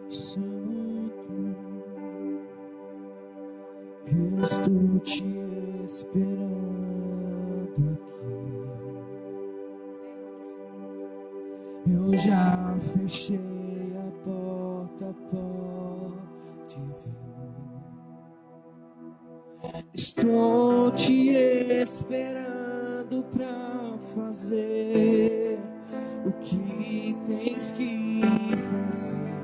Santo, estou te esperando aqui. Eu já fechei a porta, pode vir. Estou te esperando pra fazer o que tens que fazer.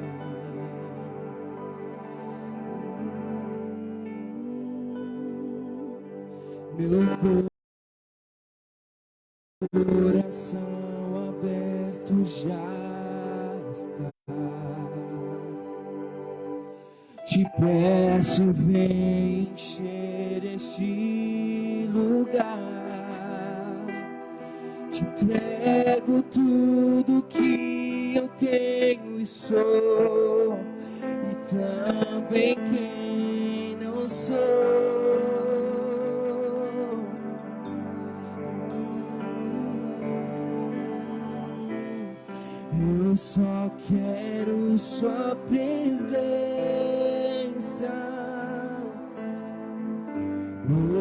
Meu coração aberto já está. Te peço, vem encher este lugar. Te entrego tudo que eu tenho e sou, e também quem não sou. Eu só quero sua presença.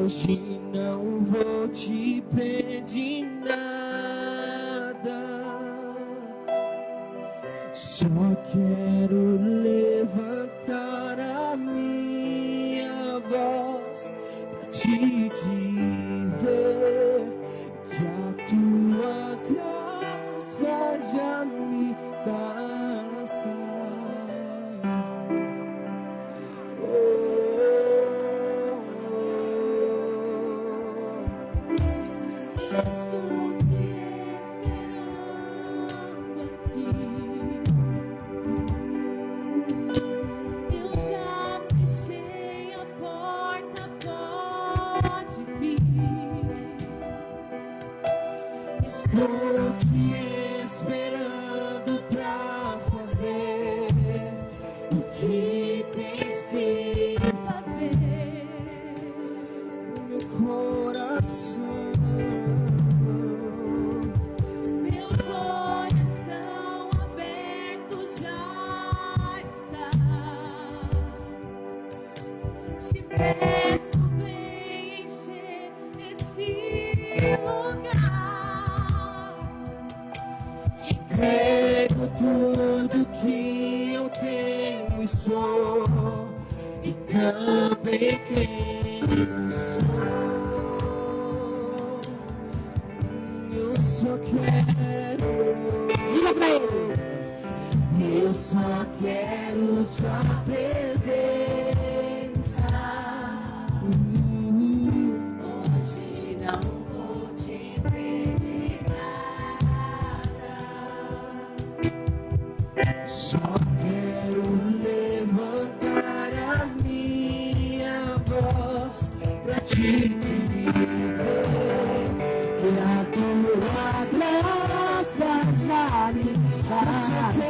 Hoje não vou te pedir nada, só quero levantar a minha voz pra te dizer que a tua graça já me basta. Estou te esperando aqui. Eu já fechei a porta, pode vir. Estou te esperando pra fazer o que tens que Fazer meu coração. meu coração aberto já está. Te peço, vem encher esse lugar. Te entrego tudo que eu tenho e sou, e também quem eu sou. Eu só quero, diga pra ele, eu só quero tua presença. Hoje não vou te pedir nada, Só quero levantar a minha voz pra te dizer que a tua graça já me basta.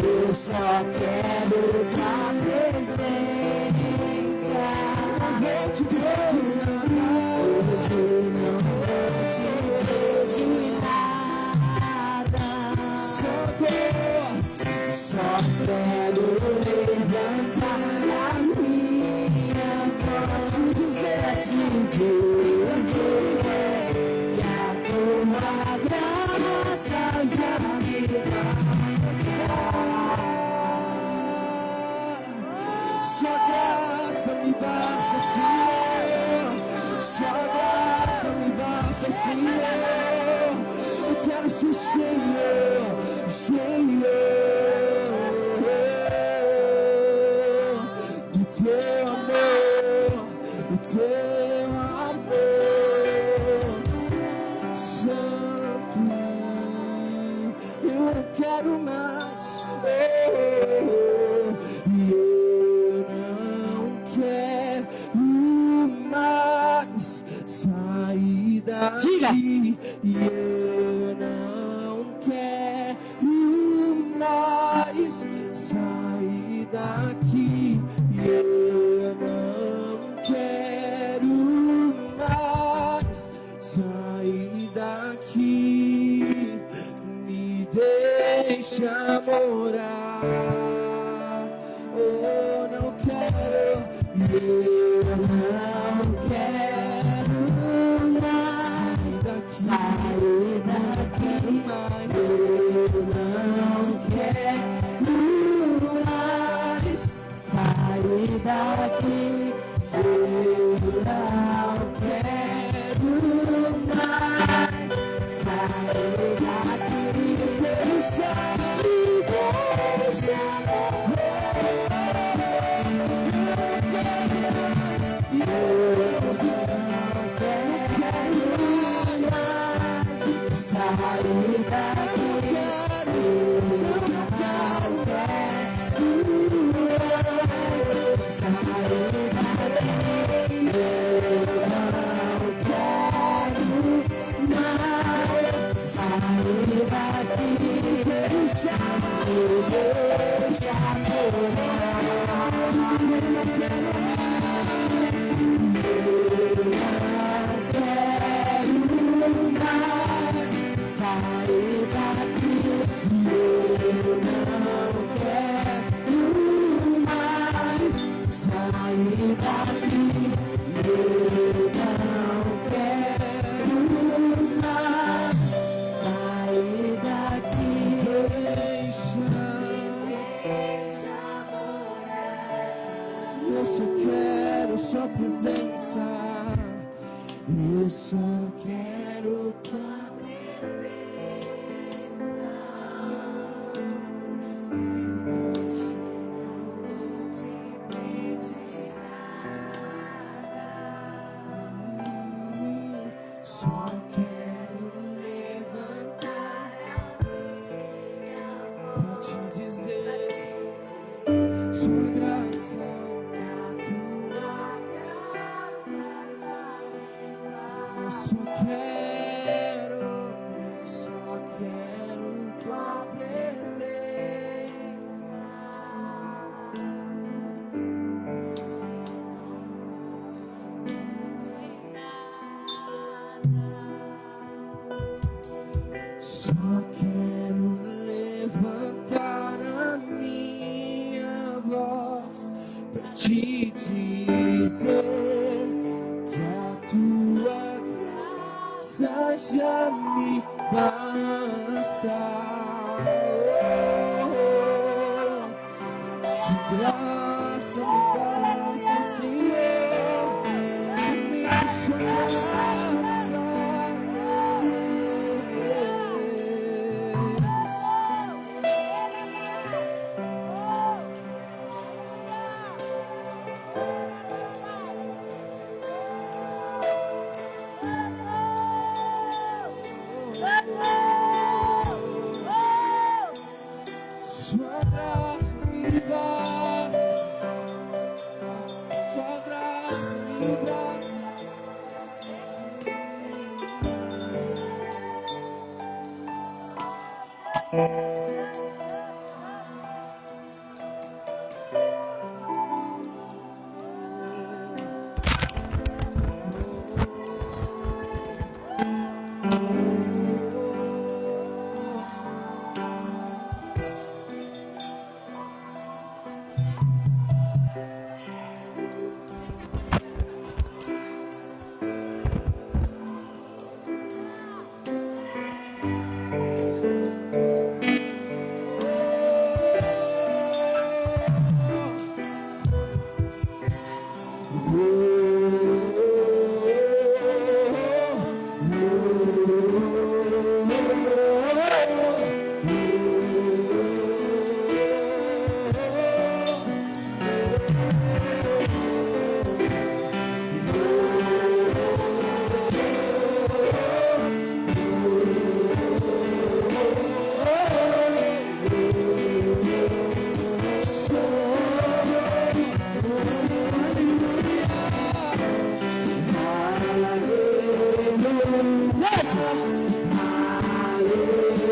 Eu só quero tua presença. Vou te pedir nada, hoje não vou te pedir nada. Só quero levantar a minha voz e dizer a ti, que a tua graça já me basta. Sua graça me basta, Senhor. Sua graça me basta, Senhor. Eu quero ser cheio, cheio do teu amor, do teu amor. Santo, eu não quero mais. E eu não quero mais sair daqui. E eu não quero mais sair daqui. E eu não quero mais sair daqui. Me dê deixa morar. Oh, não quero, eu não quero mais sair daqui, mas eu não quero mais sair daqui. Eu não quero mais sair daqui. Deixa eu só quero sua presença. Eu só quero tua só quero levantar pra te dizer sua graça, eu só quero tua presença. Só quero levantar a minha voz pra te dizer que a tua graça já me basta. Sua graça me basta, Senhor, somente sua graça. Sua graça me basta, sua graça me basta.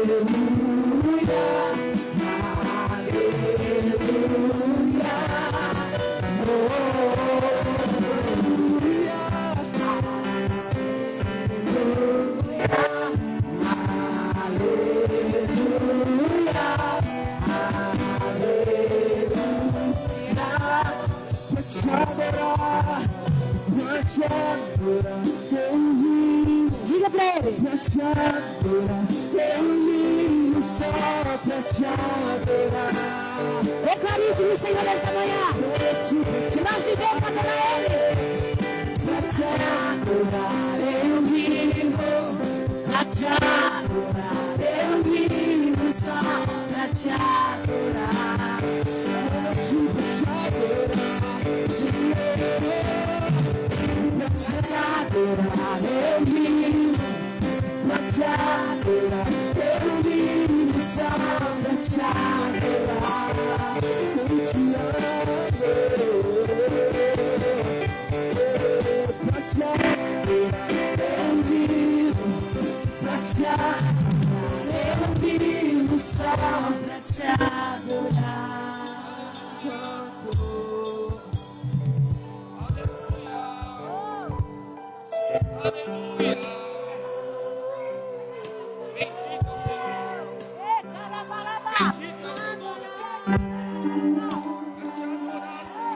Aleluia. adorar, eu vim. Diga pra ele. Pra te adorar, eu vim só pra te adorar. Ô Clarice, no Senhor nessa manhã. Nós vivemos pra adorar ele. Pra te adorar, eu vim. Pra te adorar, eu vim só pra te adorar. Eu nasci pra te adorar, Senhor. Pra te adorar, eu vim. Pra te adorar, eu vim só pra te adorar. Eu te amo. Pra te adorar, eu vim. Pra te adorar, eu vim só pra te adorar. Aleluia. Bendito é o Senhor. Bendito é o seu nome, Senhor. Pra te adorar, Senhor.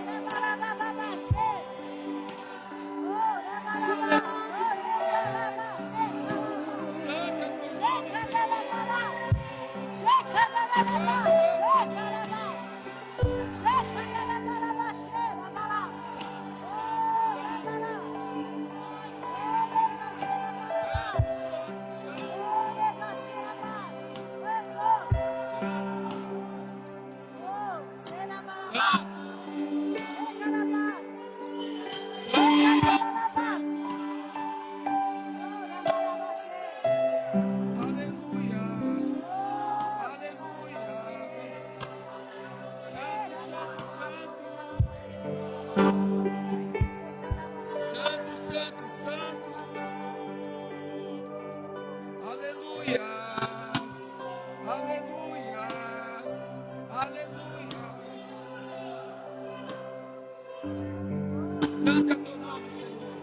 Santo é o teu nome, Santo é o teu nome, Senhor.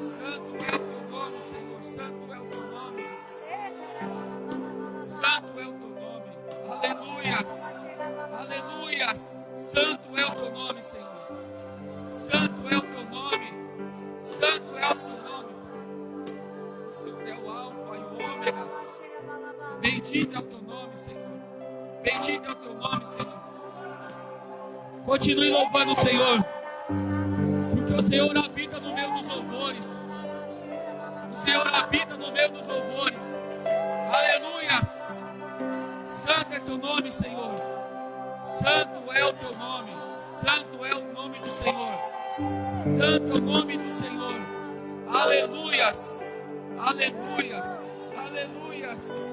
Santo é o teu nome, Senhor. Santo é o teu nome. Santo é o teu nome. Aleluias. Aleluias. Santo é o teu nome, Senhor. Santo é o teu nome. Santo é o seu nome. O Senhor é o Alfa e o Ômega. Bendito é o teu nome, Senhor. Bendito é o teu nome, Senhor. Continue louvando o Senhor, porque o Senhor habita no meio dos louvores. O Senhor habita no meio dos louvores. Aleluia! Santo é teu nome, Senhor. Santo é o teu nome. Santo é o nome do Senhor. Santo é o nome do Senhor. Aleluias! Aleluias! Aleluias!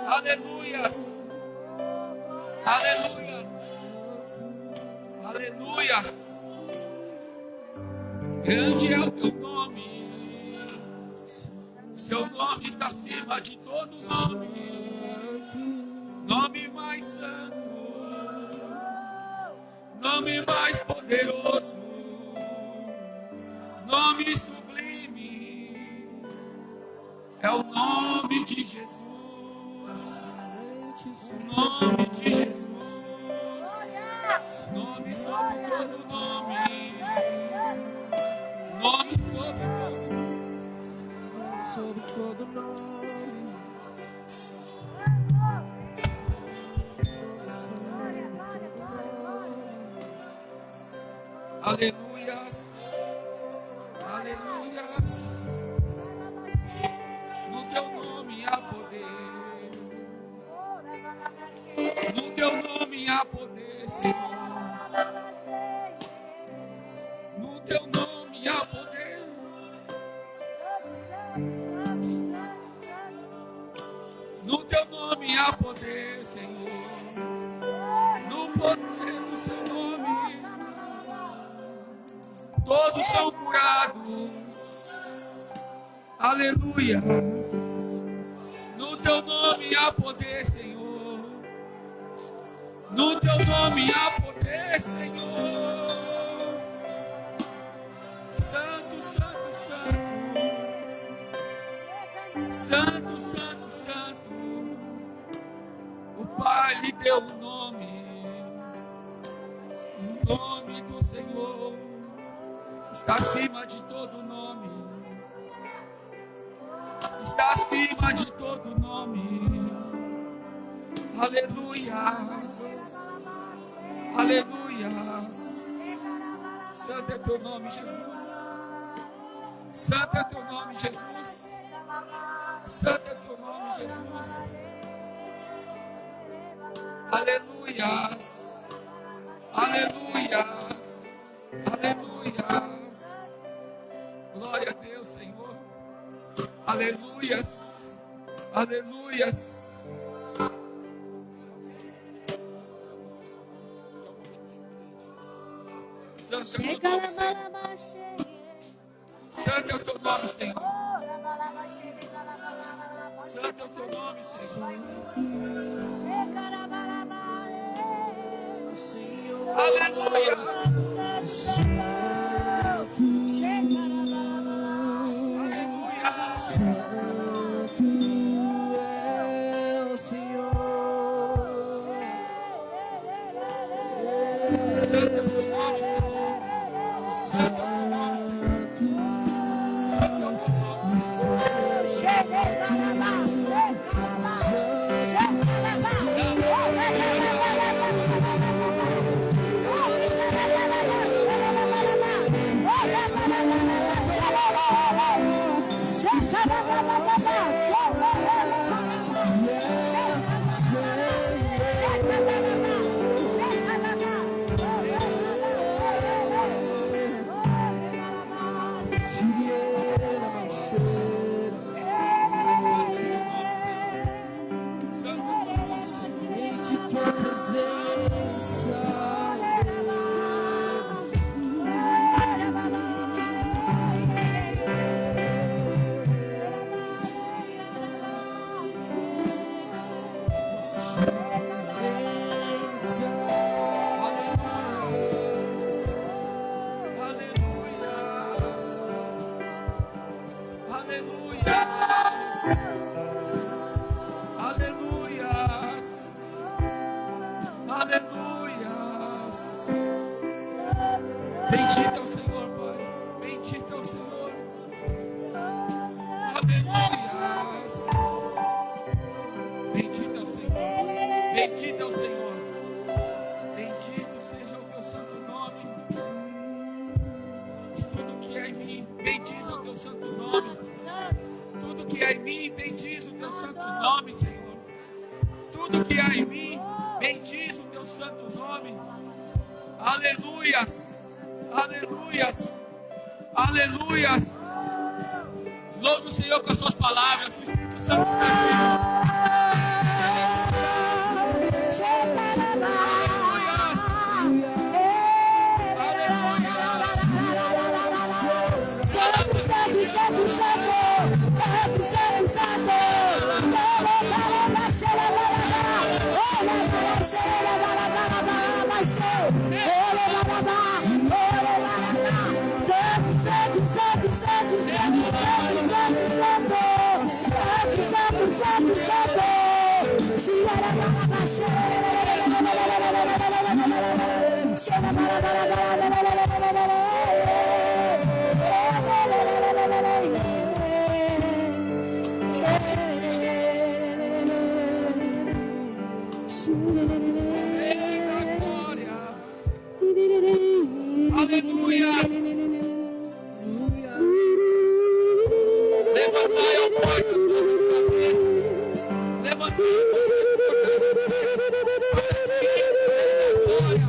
Aleluias! Aleluias! Aleluias! Grande é o teu nome. Seu nome está acima de todo nome. Nome mais santo. Nome mais poderoso. Nome sublime. É o nome de Jesus. O nome de Jesus. Nome sobre todo nome. Nome sobre todo nome. Aleluias. Aleluias. No teu nome há poder. No teu nome há poder, Senhor. No teu nome há poder. No teu nome há poder, Senhor. No poder do seu nome, todos são curados. Aleluia. No teu nome há poder, Senhor. No teu nome há poder, Senhor. Santo, santo, santo. Santo, santo, santo. O Pai lhe deu o nome do Senhor. Está acima de todo nome. Está acima de todo nome. Aleluias. Aleluias. Santo é teu nome, Jesus. Santo é teu nome, Jesus. Santo é teu nome, Jesus. Aleluias. Aleluias. Aleluias. Glória a Deus, Senhor. Aleluias. Aleluias. Santo é o teu nome, Senhor. Santo é o teu nome, Senhor. Santo é o teu nome, Senhor. Aleluia. Bendito é o Senhor, Pai. Bendito é o Senhor. Aleluias. Bendito é o Senhor. Bendito é o Senhor. Bendito seja o teu santo nome. Tudo que é em mim, bendiz o teu santo nome. Tudo que é em mim, bendiz o teu santo nome, Senhor. Tudo que há em mim, bendiz o teu santo nome. Aleluias. Aleluias, aleluias. Louve o Senhor com as suas palavras. O Espírito Santo está aqui. Aleluias, Santo, santo, santo, santo. Santo, santo, aleluias. Levantai, ó portas, vocês cabeças. Levantai, vocês portas. Glória.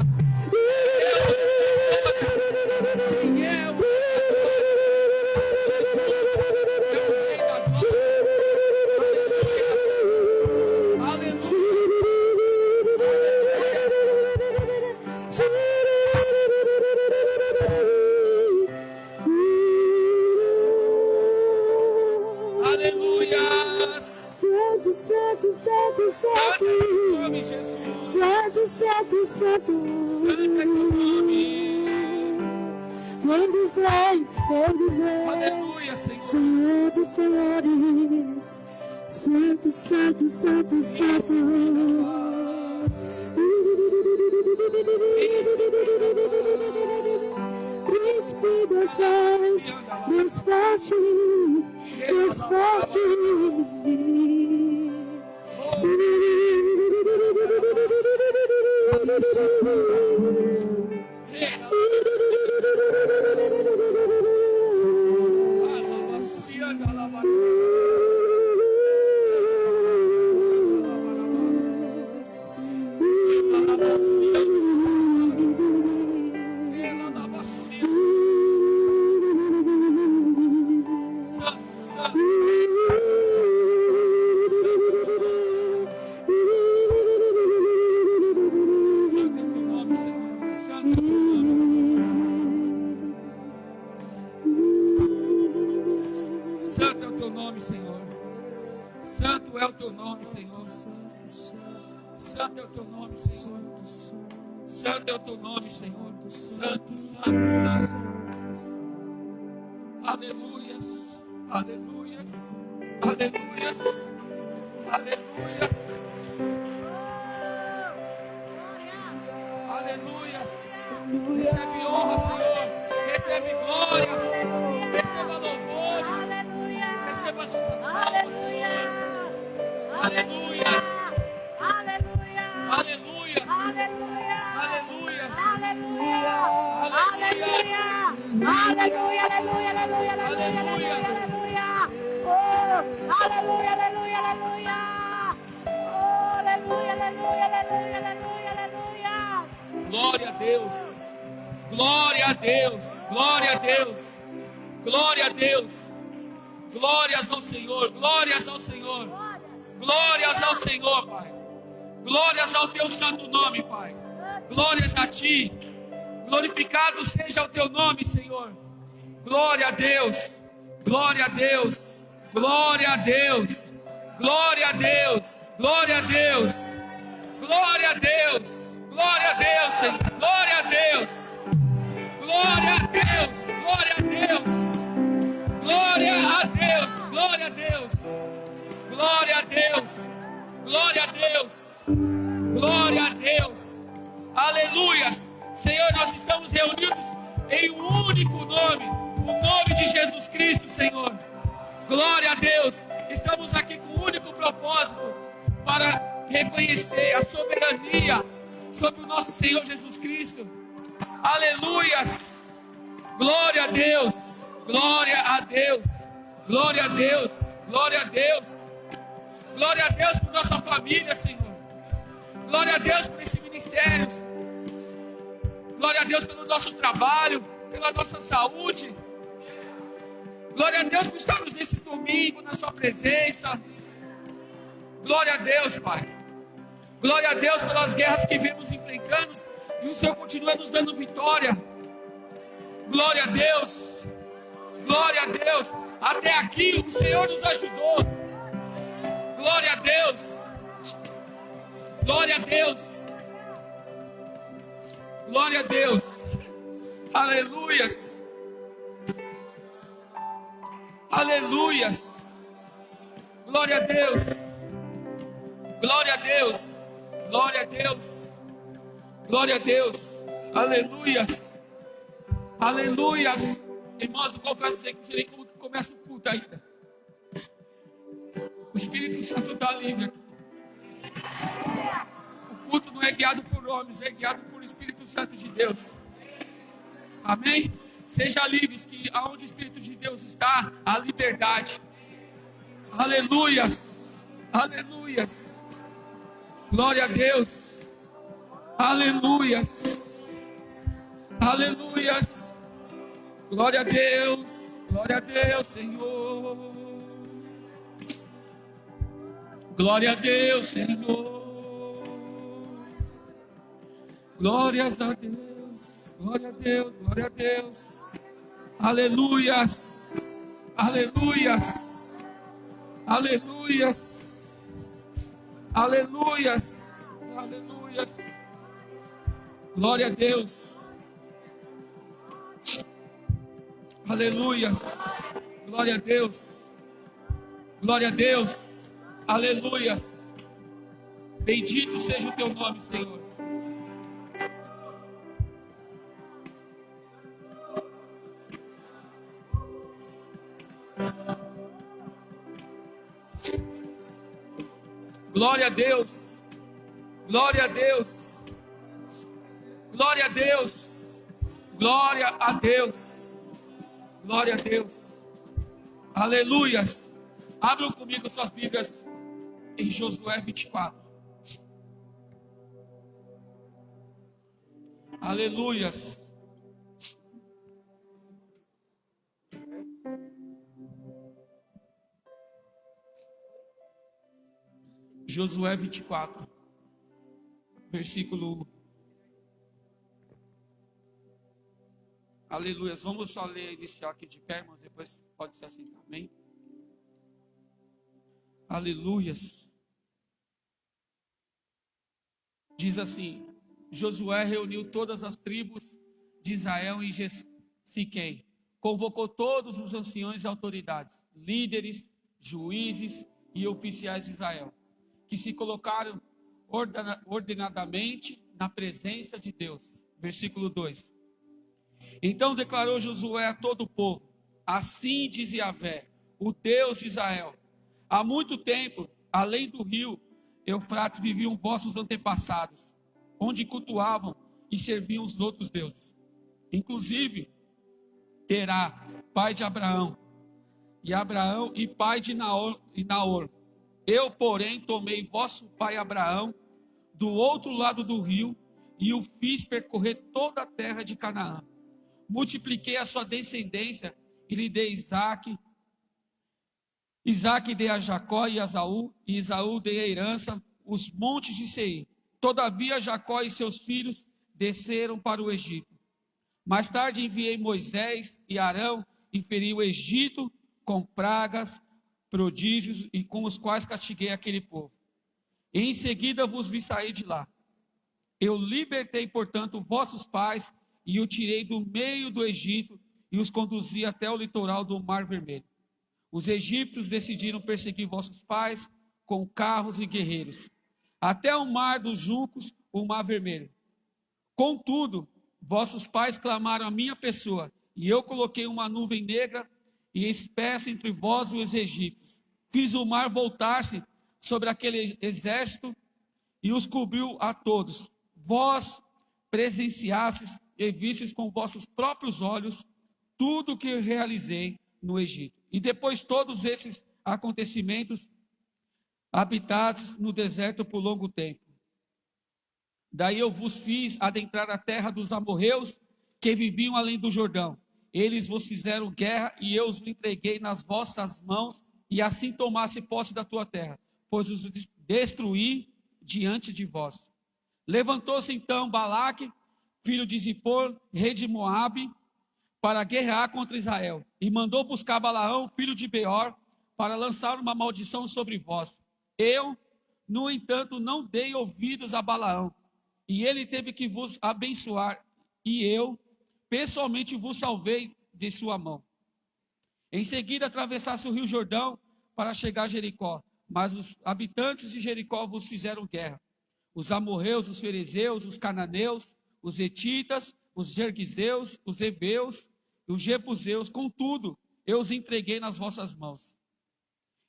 Santo, santo, santo. Nome Jesus. Santo, santo, santo. Santo é teu nome. Rei dos reis, Rei dos reis. Aleluia, Senhor. Senhor dos senhores. Santo, santo, santo, santo. despido atrás. Deus forte em mim. Santo é o teu nome, Senhor. Santo é o teu nome, Senhor. Santo é o teu nome, Senhor. Santo é o teu nome, Senhor. Santo, santo, santo. Aleluias, aleluias, aleluias, aleluias. Aleluias. Recebe honra, Senhor. Recebe glórias. Receba louvores. Receba as nossas palmas, Senhor. Aleluias. Aleluias. Aleluias. Aleluias. Aleluia, aleluia, aleluia, aleluia, aleluia. Oh, aleluia, aleluia, aleluia. Oh, aleluia, aleluia, aleluia, aleluia, aleluia. Glória a Deus. Glória a Deus. Glória a Deus. Glória a Deus. Glórias ao Senhor. Glórias ao Senhor. Glórias ao Senhor, Pai. Glórias ao teu santo nome, Pai. Glórias a ti. Glorificado seja o teu nome, Senhor. Glória a Deus. Glória a Deus. Glória a Deus. Glória a Deus. Glória a Deus. Glória a Deus. Glória a Deus, Senhor. Glória a Deus. Glória a Deus. Glória a Deus. Glória a Deus. Glória a Deus. Glória a Deus. Glória a Deus. Glória a Deus. Aleluias. Senhor, nós estamos reunidos em um único nome, o nome de Jesus Cristo, Senhor. Glória a Deus. Estamos aqui com um único propósito, para reconhecer a soberania sobre o nosso Senhor Jesus Cristo. Aleluias. Glória a Deus. Glória a Deus. Glória a Deus. Glória a Deus. Glória a Deus por nossa família, Senhor. Glória a Deus por esse ministério. Glória a Deus pelo nosso trabalho, pela nossa saúde. Glória a Deus por estarmos nesse domingo na sua presença. Glória a Deus, Pai. Glória a Deus pelas guerras que vemos enfrentando e o Senhor continua nos dando vitória. Glória a Deus. Glória a Deus. Até aqui o Senhor nos ajudou. Glória a Deus. Glória a Deus. Glória a Deus. Aleluias. Aleluias. Glória a Deus. Glória a Deus. Glória a Deus. Glória a Deus. Aleluias. Aleluias. Irmãos, eu confesso a você que você nem começa o culto ainda. O Espírito Santo está livre aqui. O culto não é guiado por homens, é guiado por Espírito Santo de Deus. Amém? Seja livres, que aonde o Espírito de Deus está, há liberdade. Aleluias. Aleluias. Glória a Deus. Aleluias. Aleluias. Glória a Deus. Glória a Deus, Senhor. Glória a Deus, Senhor. Glórias a Deus, glória a Deus, glória a Deus. Aleluias, aleluias, aleluias, aleluias, aleluias. Glória a Deus. Aleluias, glória a Deus, glória a Deus, aleluias. Bendito seja o teu nome, Senhor. Glória a Deus. Glória a Deus. Glória a Deus. Glória a Deus. Glória a Deus. Aleluias. Abram comigo suas Bíblias em Josué 24. Aleluias. Josué 24, versículo. Aleluias. Vamos só ler inicial aqui de pé, mas depois pode ser assim também. Aleluias. Diz assim: Josué reuniu todas as tribos de Israel em Siquém, convocou todos os anciões e autoridades, líderes, juízes e oficiais de Israel, que se colocaram ordenadamente na presença de Deus. Versículo 2. Então declarou Josué a todo o povo: assim diz Yahvé, o Deus de Israel: há muito tempo, além do rio Eufrates, viviam vossos antepassados, onde cultuavam e serviam os outros deuses. Inclusive, Terá, pai de Abraão, e pai de Naor. Eu, porém, tomei vosso pai Abraão do outro lado do rio e o fiz percorrer toda a terra de Canaã. Multipliquei a sua descendência e lhe dei Isaque. Isaque dei a Jacó e a Esaú, e Esaú dei a herança, os montes de Seir. Todavia Jacó e seus filhos desceram para o Egito. Mais tarde enviei Moisés e Arão e feri o Egito com pragas, prodígios e com os quais castiguei aquele povo. E em seguida vos vi sair de lá. Eu libertei, portanto, vossos pais e o tirei do meio do Egito e os conduzi até o litoral do Mar Vermelho. Os egípcios decidiram perseguir vossos pais com carros e guerreiros, até o mar dos juncos, o Mar Vermelho. Contudo, vossos pais clamaram a minha pessoa, e eu coloquei uma nuvem negra e espessa entre vós e os egípcios. Fiz o mar voltar-se sobre aquele exército e os cobriu a todos. Vós presenciastes e vistes com vossos próprios olhos tudo o que eu realizei no Egito. E depois todos esses acontecimentos, habitados no deserto por longo tempo. Daí eu vos fiz adentrar a terra dos amorreus que viviam além do Jordão. Eles vos fizeram guerra e eu os entreguei nas vossas mãos, e assim tomasse posse da tua terra, pois os destruí diante de vós. Levantou-se então Balaque, filho de Zippor, rei de Moabe, para guerrear contra Israel, e mandou buscar Balaão, filho de Beor, para lançar uma maldição sobre vós. Eu, no entanto, não dei ouvidos a Balaão, e ele teve que vos abençoar, e eu, pessoalmente, vos salvei de sua mão. Em seguida, atravessasse o rio Jordão para chegar a Jericó, mas os habitantes de Jericó vos fizeram guerra. Os amorreus, os ferezeus, os cananeus, os hetitas, os jerguezeus, os heveus, os jebuseus, contudo, eu os entreguei nas vossas mãos.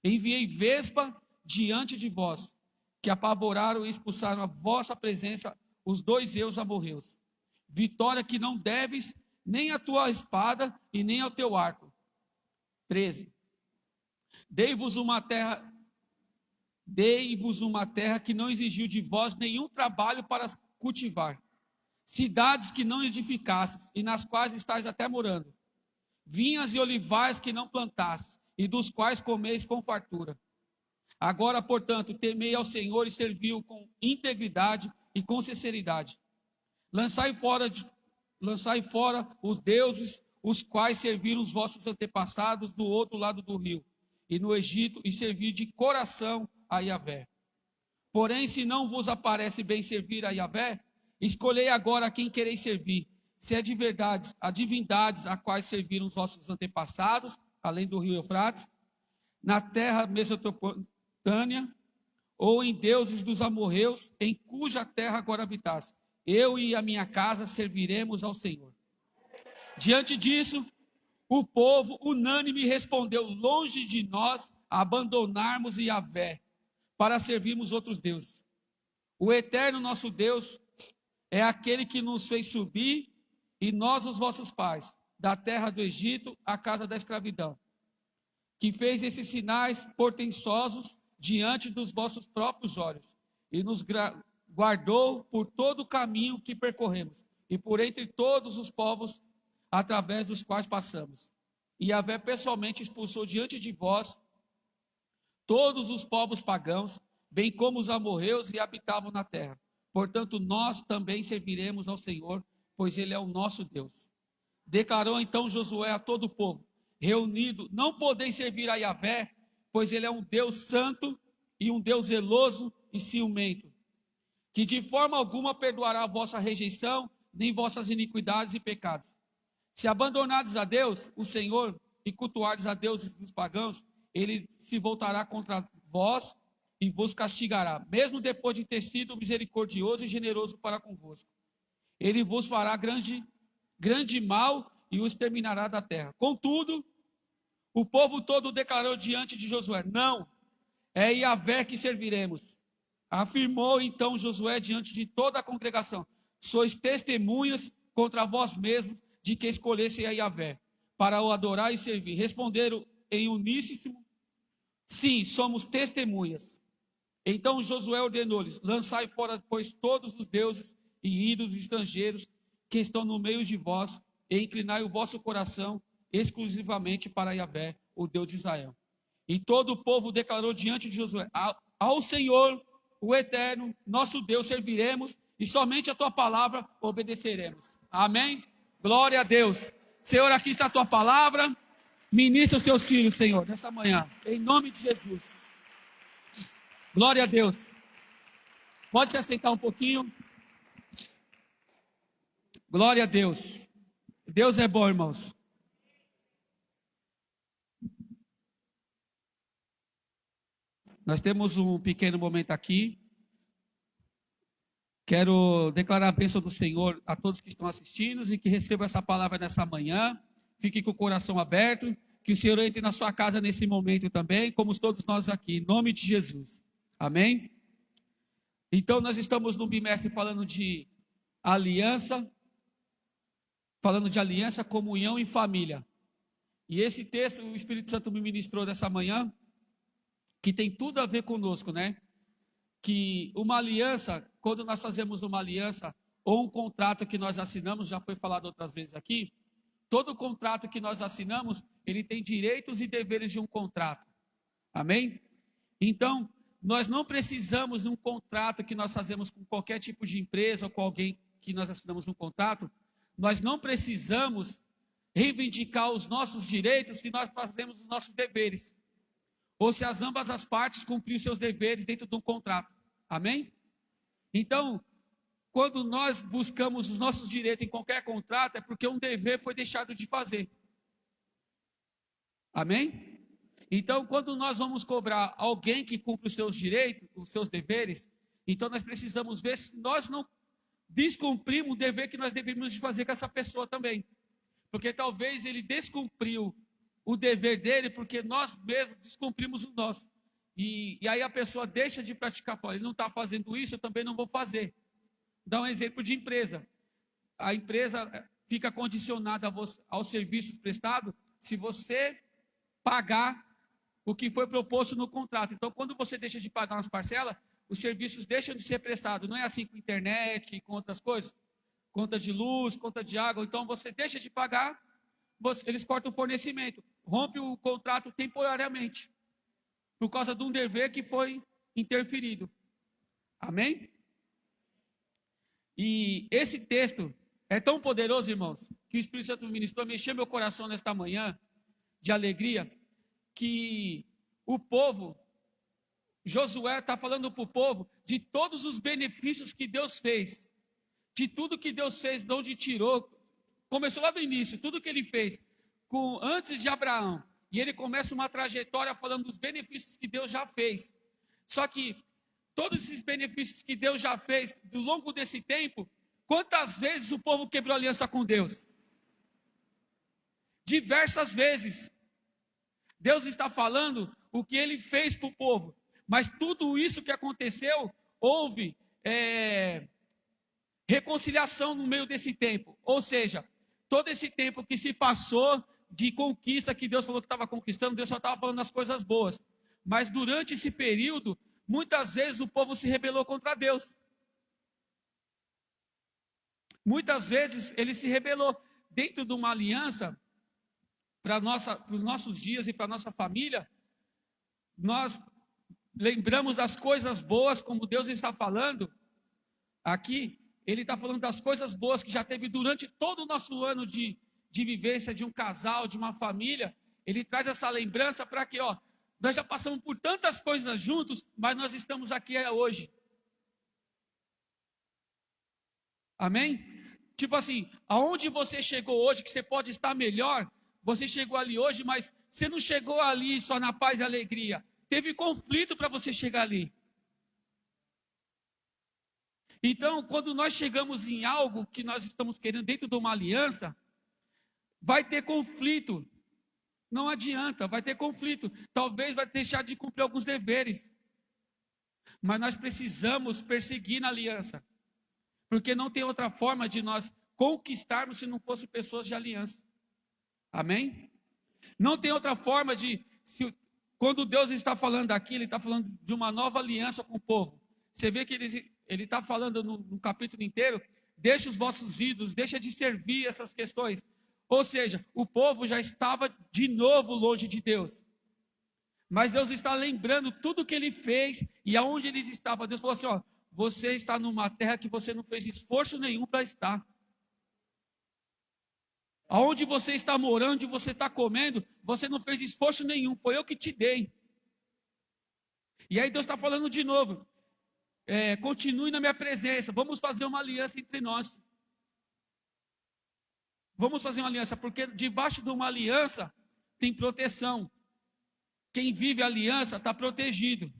Enviei Vespa diante de vós, que apavoraram e expulsaram a vossa presença os dois amorreus. Vitória que não deves nem à tua espada e nem ao teu arco. 13. Dei-vos uma terra que não exigiu de vós nenhum trabalho para cultivar, cidades que não edificastes e nas quais estáis até morando, vinhas e olivais que não plantastes e dos quais comeis com fartura. Agora, portanto, temei ao Senhor e servi-o com integridade e com sinceridade. Lançai fora os deuses, os quais serviram os vossos antepassados do outro lado do rio, e no Egito, e servi de coração a Yahvé. Porém, se não vos aparece bem servir a Yahvé, escolhei agora a quem quereis servir, se é de verdade a divindades a quais serviram os vossos antepassados, além do rio Eufrates, na terra mesopotâmia, ou em deuses dos amorreus, em cuja terra agora habitasse. Eu e a minha casa serviremos ao Senhor. Diante disso, o povo unânime respondeu: longe de nós abandonarmos Yahvé, para servirmos outros deuses. O eterno nosso Deus é aquele que nos fez subir, e nós, os vossos pais, da terra do Egito, à casa da escravidão, que fez esses sinais portentosos diante dos vossos próprios olhos, e nos guardou por todo o caminho que percorremos, e por entre todos os povos através dos quais passamos. E Yahvé pessoalmente expulsou diante de vós todos os povos pagãos, bem como os amorreus que habitavam na terra. Portanto, nós também serviremos ao Senhor, pois Ele é o nosso Deus. Declarou então Josué a todo o povo, reunido: não podeis servir a Yahvé, pois Ele é um Deus santo e um Deus zeloso e ciumento, que de forma alguma perdoará a vossa rejeição, nem vossas iniquidades e pecados. Se abandonardes a Deus, o Senhor, e cultuardes a deuses dos pagãos, Ele se voltará contra vós e vos castigará, mesmo depois de ter sido misericordioso e generoso para convosco. Ele vos fará grande mal e os terminará da terra. Contudo, o povo todo declarou diante de Josué: não, é Yahvé que serviremos. Afirmou então Josué diante de toda a congregação: sois testemunhas contra vós mesmos de que escolhessem a Yahvé para o adorar e servir. Responderam em uníssono: sim, somos testemunhas. Então Josué ordenou-lhes: lançai fora, pois, todos os deuses e ídolos estrangeiros que estão no meio de vós, e inclinai o vosso coração exclusivamente para Yahvé, o Deus de Israel. E todo o povo declarou diante de Josué: ao Senhor, o eterno, nosso Deus, serviremos, e somente a tua palavra obedeceremos. Amém? Glória a Deus. Senhor, aqui está a tua palavra. Ministra os teus filhos, Senhor, nessa manhã, em nome de Jesus. Glória a Deus. Pode se assentar um pouquinho. Glória a Deus. Deus é bom, irmãos. Nós temos um pequeno momento aqui. Quero declarar a bênção do Senhor a todos que estão assistindo e que recebam essa palavra nessa manhã. Fique com o coração aberto, que o Senhor entre na sua casa nesse momento também, como todos nós aqui, em nome de Jesus. Amém? Então, nós estamos no bimestre falando de aliança, comunhão e família. E esse texto, o Espírito Santo me ministrou dessa manhã, que tem tudo a ver conosco, né? Que uma aliança, quando nós fazemos uma aliança, ou um contrato que nós assinamos, já foi falado outras vezes aqui, todo contrato que nós assinamos, ele tem direitos e deveres de um contrato. Amém? Então, nós não precisamos de um contrato que nós fazemos com qualquer tipo de empresa ou com alguém que nós assinamos um contrato. Nós não precisamos reivindicar os nossos direitos se nós fazemos os nossos deveres. Ou se ambas as partes cumprem seus deveres dentro de um contrato. Amém? Então, quando nós buscamos os nossos direitos em qualquer contrato, é porque um dever foi deixado de fazer. Amém? Então, quando nós vamos cobrar alguém que cumpre os seus direitos, os seus deveres, então nós precisamos ver se nós não descumprimos o dever que nós deveríamos de fazer com essa pessoa também. Porque talvez ele descumpriu o dever dele porque nós mesmos descumprimos o nosso. E aí a pessoa deixa de praticar. Ele não está fazendo isso, eu também não vou fazer. Dá um exemplo de empresa. A empresa fica condicionada aos serviços prestados se você pagar o que foi proposto no contrato. Então, quando você deixa de pagar umas parcelas, os serviços deixam de ser prestados. Não é assim com internet e com outras coisas. Conta de luz, conta de água. Então, você deixa de pagar, eles cortam o fornecimento. Rompe o contrato temporariamente. Por causa de um dever que foi interferido. Amém? E esse texto é tão poderoso, irmãos, que o Espírito Santo me ministrou, mexeu meu coração nesta manhã de alegria, que o povo, Josué está falando para o povo de todos os benefícios que Deus fez, de tudo que Deus fez, de onde tirou, começou lá do início, tudo que ele fez antes de Abraão, e ele começa uma trajetória falando dos benefícios que Deus já fez. Só que todos esses benefícios que Deus já fez ao longo desse tempo, quantas vezes o povo quebrou aliança com Deus? Diversas vezes. Deus está falando o que ele fez para o povo, Mas tudo isso que aconteceu, houve reconciliação no meio desse tempo. Ou seja, todo esse tempo que se passou de conquista, que Deus falou que estava conquistando, Deus só estava falando das coisas boas. Mas durante esse período, muitas vezes o povo se rebelou contra Deus. Muitas vezes ele se rebelou. Dentro de uma aliança, para os nossos dias e para a nossa família, nós lembramos das coisas boas, como Deus está falando aqui. Ele está falando das coisas boas que já teve durante todo o nosso ano de vivência de um casal, de uma família. Ele traz essa lembrança para que, nós já passamos por tantas coisas juntos, mas nós estamos aqui hoje. Amém? Tipo assim, aonde você chegou hoje, que você pode estar melhor, você chegou ali hoje, mas você não chegou ali só na paz e alegria. Teve conflito para você chegar ali. Então, quando nós chegamos em algo que nós estamos querendo dentro de uma aliança, vai ter conflito. Não adianta, vai ter conflito. Talvez vai deixar de cumprir alguns deveres. Mas nós precisamos perseguir na aliança. Porque não tem outra forma de nós conquistarmos se não fossem pessoas de aliança. Amém? Não tem outra forma quando Deus está falando aqui, Ele está falando de uma nova aliança com o povo. Você vê que Ele está falando no capítulo inteiro, deixa os vossos ídolos, deixa de servir essas questões. Ou seja, o povo já estava de novo longe de Deus. Mas Deus está lembrando tudo que Ele fez e aonde eles estavam. Deus falou assim, você está numa terra que você não fez esforço nenhum para estar. Aonde você está morando, onde você está comendo, você não fez esforço nenhum, foi eu que te dei. E aí Deus está falando de novo, continue na minha presença, vamos fazer uma aliança entre nós. Vamos fazer uma aliança, porque debaixo de uma aliança tem proteção. Quem vive a aliança está protegido.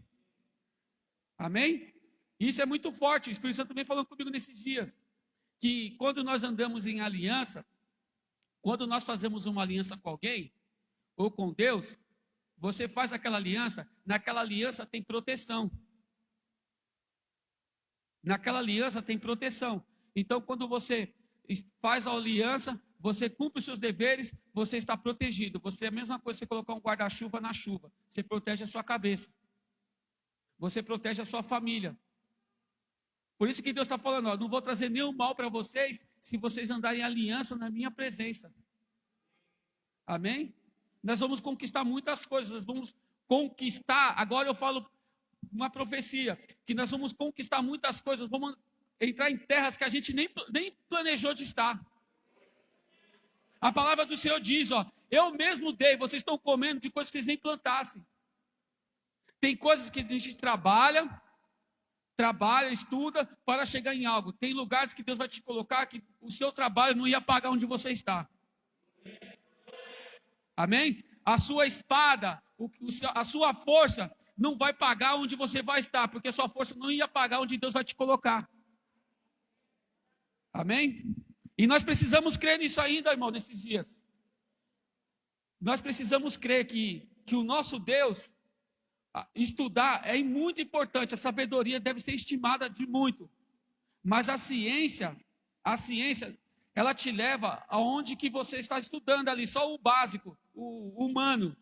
Amém? Isso é muito forte. O Espírito Santo também falou comigo nesses dias. Que quando nós andamos em aliança, quando nós fazemos uma aliança com alguém, ou com Deus, você faz aquela aliança, naquela aliança tem proteção. Naquela aliança tem proteção. Então, quando você faz a aliança, você cumpre os seus deveres, você está protegido. Você é a mesma coisa que você colocar um guarda-chuva na chuva. Você protege a sua cabeça. Você protege a sua família. Por isso que Deus está falando, não vou trazer nenhum mal para vocês, se vocês andarem em aliança na minha presença. Amém? Nós vamos conquistar muitas coisas, nós vamos conquistar, agora eu falo uma profecia, que nós vamos conquistar muitas coisas, vamos entrar em terras que a gente nem planejou de estar. A palavra do Senhor diz, eu mesmo dei, vocês estão comendo de coisas que vocês nem plantassem. Tem coisas que a gente trabalha, estuda para chegar em algo. Tem lugares que Deus vai te colocar que o seu trabalho não ia pagar onde você está. Amém? A sua espada, a sua força não vai pagar onde você vai estar, porque a sua força não ia pagar onde Deus vai te colocar. Amém? E nós precisamos crer nisso ainda, irmão, nesses dias. Nós precisamos crer que o nosso Deus, estudar é muito importante, a sabedoria deve ser estimada de muito. Mas a ciência, ela te leva aonde que você está estudando ali, só o básico, o humano.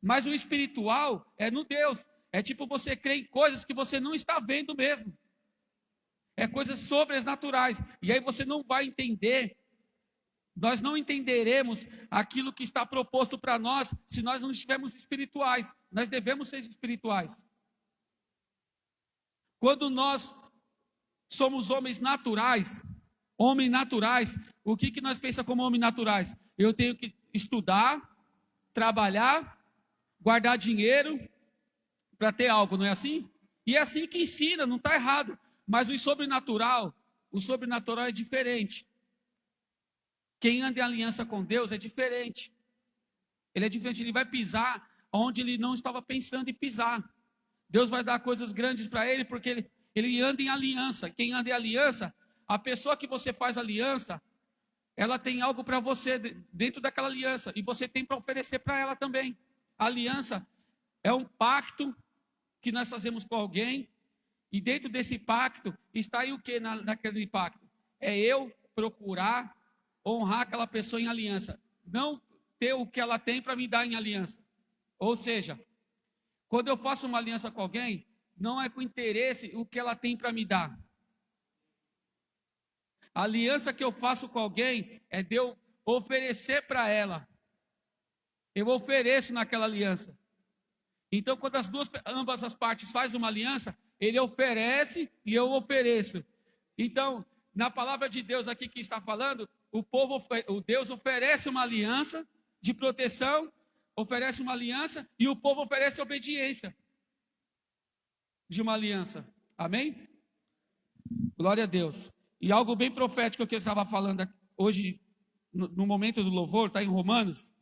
Mas o espiritual é no Deus. É tipo você crer em coisas que você não está vendo mesmo. É coisas sobrenaturais. E aí você não vai entender. Nós não entenderemos aquilo que está proposto para nós se nós não estivermos espirituais. Nós devemos ser espirituais. Quando nós somos homens naturais, o que nós pensamos como homens naturais? Eu tenho que estudar, trabalhar, guardar dinheiro para ter algo, não é assim? E é assim que ensina, não está errado. Mas o sobrenatural é diferente. Quem anda em aliança com Deus é diferente. Ele é diferente, ele vai pisar onde ele não estava pensando em pisar. Deus vai dar coisas grandes para ele, porque ele anda em aliança. Quem anda em aliança, a pessoa que você faz aliança, ela tem algo para você dentro daquela aliança, e você tem para oferecer para ela também. A aliança é um pacto que nós fazemos com alguém, e dentro desse pacto, está aí o que naquele pacto? É eu procurar honrar aquela pessoa em aliança, não ter o que ela tem para me dar em aliança. Ou seja, quando eu faço uma aliança com alguém, não é com interesse o que ela tem para me dar. A aliança que eu faço com alguém é de eu oferecer para ela. Eu ofereço naquela aliança. Então, quando ambas as partes fazem uma aliança, ele oferece e eu ofereço. Então, na palavra de Deus aqui que está falando, o Deus oferece uma aliança de proteção, oferece uma aliança e o povo oferece obediência de uma aliança. Amém? Glória a Deus. E algo bem profético que eu estava falando hoje, no momento do louvor, está em Romanos.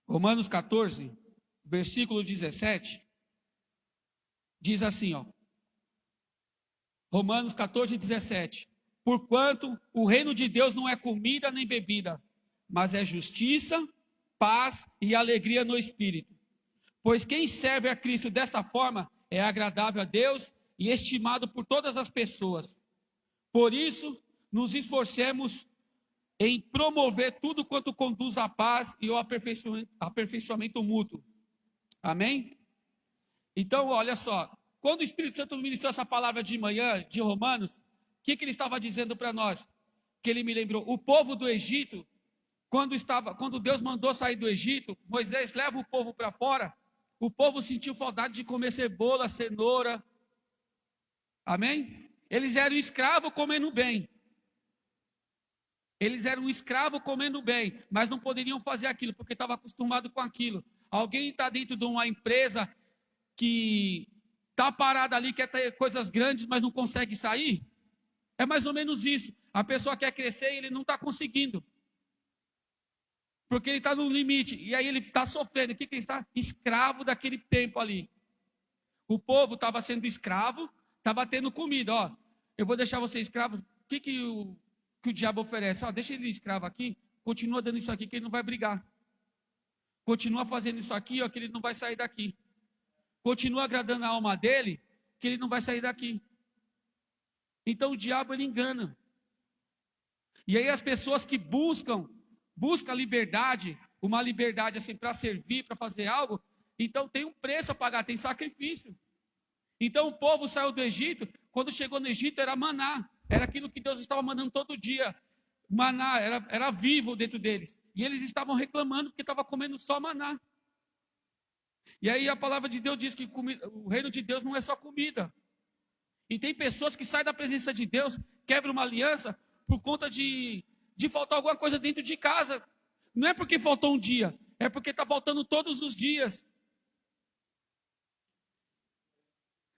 Romanos 14, versículo 17. Diz assim, ó. Romanos 14, 17. Porquanto o reino de Deus não é comida nem bebida, mas é justiça, paz e alegria no Espírito. Pois quem serve a Cristo dessa forma é agradável a Deus e estimado por todas as pessoas. Por isso, nos esforcemos em promover tudo quanto conduz à paz e ao aperfeiçoamento mútuo. Amém? Então, olha só, quando o Espírito Santo ministrou essa palavra de manhã, de Romanos, o que ele estava dizendo para nós? Que ele me lembrou, o povo do Egito, quando Deus mandou sair do Egito, Moisés leva o povo para fora, o povo sentiu saudade de comer cebola, cenoura. Amém? Eles eram escravos comendo bem. Eles eram escravos comendo bem, mas não poderiam fazer aquilo, porque estavam acostumados com aquilo. Alguém está dentro de uma empresa que está parada ali, quer ter coisas grandes, mas não consegue sair? É mais ou menos isso. A pessoa quer crescer e ele não está conseguindo. Porque ele está no limite. E aí ele está sofrendo. O que ele está? Escravo daquele tempo ali. O povo estava sendo escravo, estava tendo comida. Ó, eu vou deixar você escravo. O que o diabo oferece? Ó, deixa ele escravo aqui. Continua dando isso aqui que ele não vai brigar. Continua fazendo isso aqui, ó, que ele não vai sair daqui. Continua agradando a alma dele, que ele não vai sair daqui. Então o diabo ele engana. E aí as pessoas que buscam liberdade, uma liberdade assim para servir, para fazer algo, então tem um preço a pagar, tem sacrifício. Então o povo saiu do Egito, quando chegou no Egito era maná, era aquilo que Deus estava mandando todo dia. Maná era vivo dentro deles. E eles estavam reclamando porque estavam comendo só maná. E aí a palavra de Deus diz que o reino de Deus não é só comida. E tem pessoas que saem da presença de Deus, quebram uma aliança por conta de faltar alguma coisa dentro de casa. Não é porque faltou um dia, é porque está faltando todos os dias.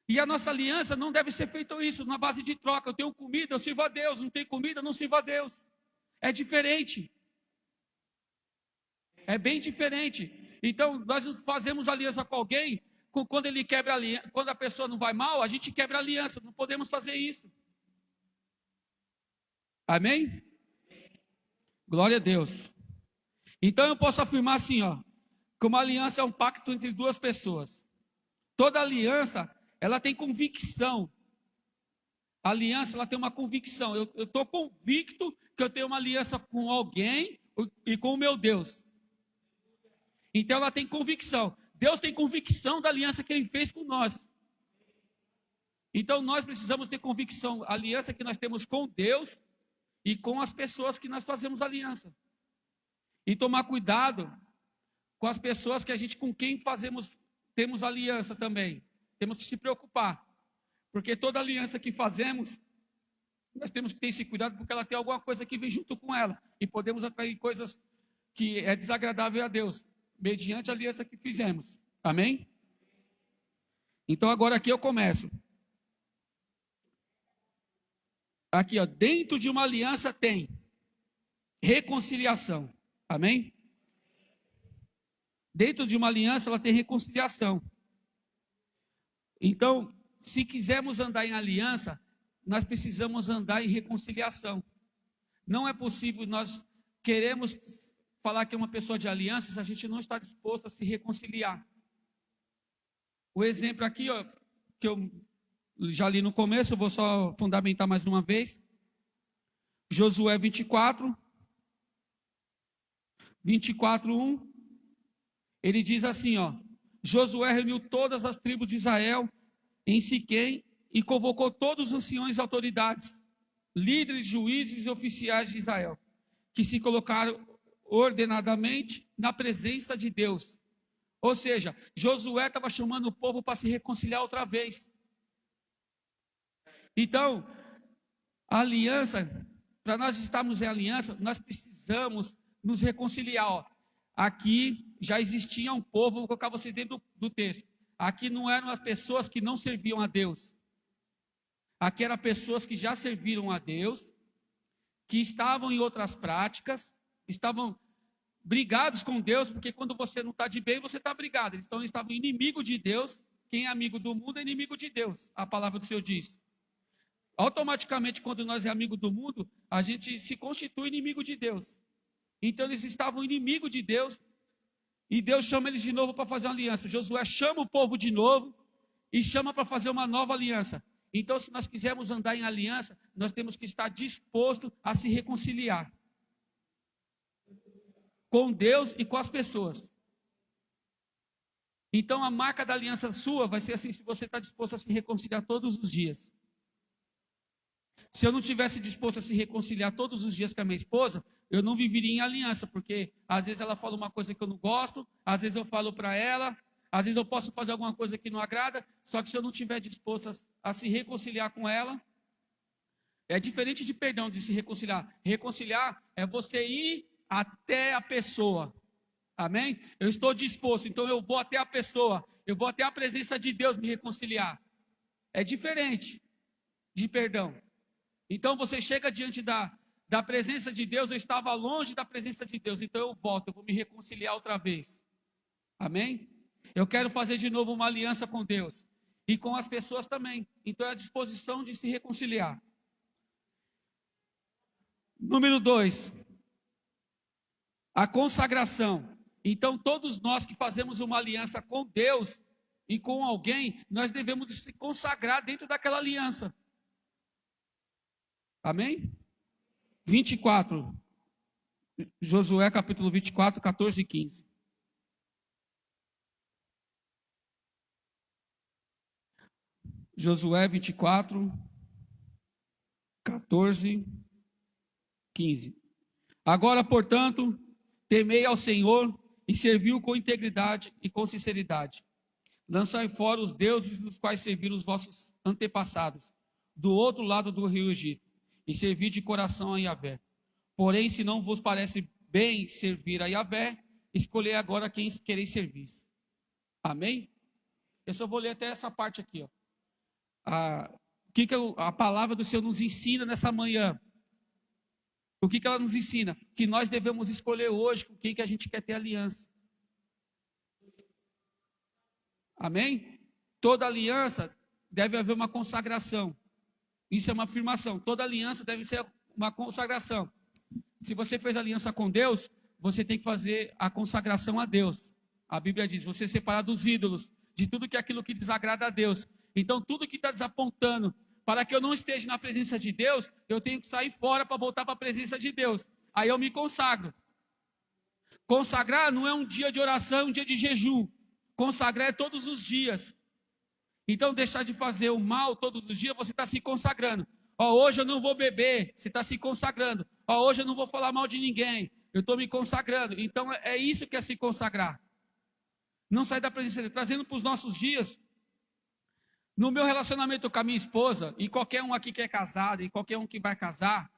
E a nossa aliança não deve ser feita isso, na base de troca. Eu tenho comida, eu sirvo a Deus. Não tenho comida, eu não sirvo a Deus. É diferente. É bem diferente. Então, nós fazemos aliança com alguém, quando ele quebra a aliança, quando a pessoa não vai mal, a gente quebra a aliança. Não podemos fazer isso. Amém? Glória a Deus. Então, eu posso afirmar assim, ó, que uma aliança é um pacto entre duas pessoas. Toda aliança, ela tem convicção. A aliança, ela tem uma convicção. Eu estou convicto que eu tenho uma aliança com alguém e com o meu Deus. Então, ela tem convicção. Deus tem convicção da aliança que Ele fez com nós. Então, nós precisamos ter convicção. A aliança que nós temos com Deus e com as pessoas que nós fazemos aliança. E tomar cuidado com as pessoas com quem temos aliança também. Temos que se preocupar, porque toda aliança que fazemos, nós temos que ter esse cuidado, porque ela tem alguma coisa que vem junto com ela, e podemos atrair coisas que é desagradável a Deus, mediante a aliança que fizemos. Amém? Então agora aqui eu começo. Aqui, ó, dentro de uma aliança tem reconciliação. Amém? Dentro de uma aliança ela tem reconciliação. Então, se quisermos andar em aliança, nós precisamos andar em reconciliação. Não é possível nós queremos falar que é uma pessoa de aliança se a gente não está disposto a se reconciliar. O exemplo aqui, ó, que eu já li no começo, eu vou só fundamentar mais uma vez. Josué 24, 1. Ele diz assim, ó: Josué reuniu todas as tribos de Israel em Siquém e convocou todos os anciões e autoridades, líderes, juízes e oficiais de Israel, que se colocaram ordenadamente na presença de Deus. Ou seja, Josué estava chamando o povo para se reconciliar outra vez. Então, a aliança, para nós estarmos em aliança, nós precisamos nos reconciliar. Ó. Aqui já existia um povo, vou colocar vocês dentro do texto. Aqui não eram as pessoas que não serviam a Deus. Aqui eram pessoas que já serviram a Deus, que estavam em outras práticas, estavam brigados com Deus, porque quando você não está de bem, você está brigado. Eles estavam inimigo de Deus. Quem é amigo do mundo é inimigo de Deus. A palavra do Senhor diz. Automaticamente, quando nós é amigo do mundo, a gente se constitui inimigo de Deus. Então, eles estavam inimigo de Deus, e Deus chama eles de novo para fazer uma aliança. Josué chama o povo de novo, e chama para fazer uma nova aliança. Então, se nós quisermos andar em aliança, nós temos que estar disposto a se reconciliar com Deus e com as pessoas. Então, a marca da aliança sua vai ser assim, se você está disposto a se reconciliar todos os dias. Se eu não tivesse disposto a se reconciliar todos os dias com a minha esposa, eu não viveria em aliança, porque às vezes ela fala uma coisa que eu não gosto, às vezes eu falo para ela, às vezes eu posso fazer alguma coisa que não agrada, só que se eu não estiver disposto a se reconciliar com ela, é diferente de perdão, de se reconciliar. Reconciliar é você ir até a pessoa. Amém? Eu estou disposto, então eu vou até a pessoa, eu vou até a presença de Deus me reconciliar. É diferente de perdão. Então você chega diante da presença de Deus, eu estava longe da presença de Deus, então eu volto, eu vou me reconciliar outra vez. Amém? Eu quero fazer de novo uma aliança com Deus e com as pessoas também. Então é a disposição de se reconciliar. Número 2, a consagração. Então todos nós que fazemos uma aliança com Deus e com alguém, nós devemos se consagrar dentro daquela aliança. Amém? 24. Josué capítulo 24, 14 e 15. Josué 24, 14, 15. Agora, portanto, temei ao Senhor e serviu com integridade e com sinceridade. Lançai fora os deuses dos quais serviram os vossos antepassados, do outro lado do rio Egito, e servi de coração a Yahvé. Porém, se não vos parece bem servir a Yahvé, escolhei agora quem quereis servir. Amém? Eu só vou ler até essa parte aqui, ó. O que a palavra do Senhor nos ensina nessa manhã? O que ela nos ensina? Que nós devemos escolher hoje com quem que a gente quer ter aliança. Amém? Toda aliança deve haver uma consagração. Isso é uma afirmação. Toda aliança deve ser uma consagração. Se você fez aliança com Deus, você tem que fazer a consagração a Deus. A Bíblia diz, você separar dos ídolos, de tudo que é aquilo que desagrada a Deus. Então, tudo que está desapontando, para que eu não esteja na presença de Deus, eu tenho que sair fora para voltar para a presença de Deus. Aí eu me consagro. Consagrar não é um dia de oração, um dia de jejum. Consagrar é todos os dias. Então, deixar de fazer o mal todos os dias, você está se consagrando. Ó, hoje eu não vou beber, você está se consagrando. Ó, hoje eu não vou falar mal de ninguém, eu estou me consagrando. Então, é isso que é se consagrar. Não sair da presença de Deus, trazendo para os nossos dias. No meu relacionamento com a minha esposa, e qualquer um aqui que é casado, e qualquer um que vai casar,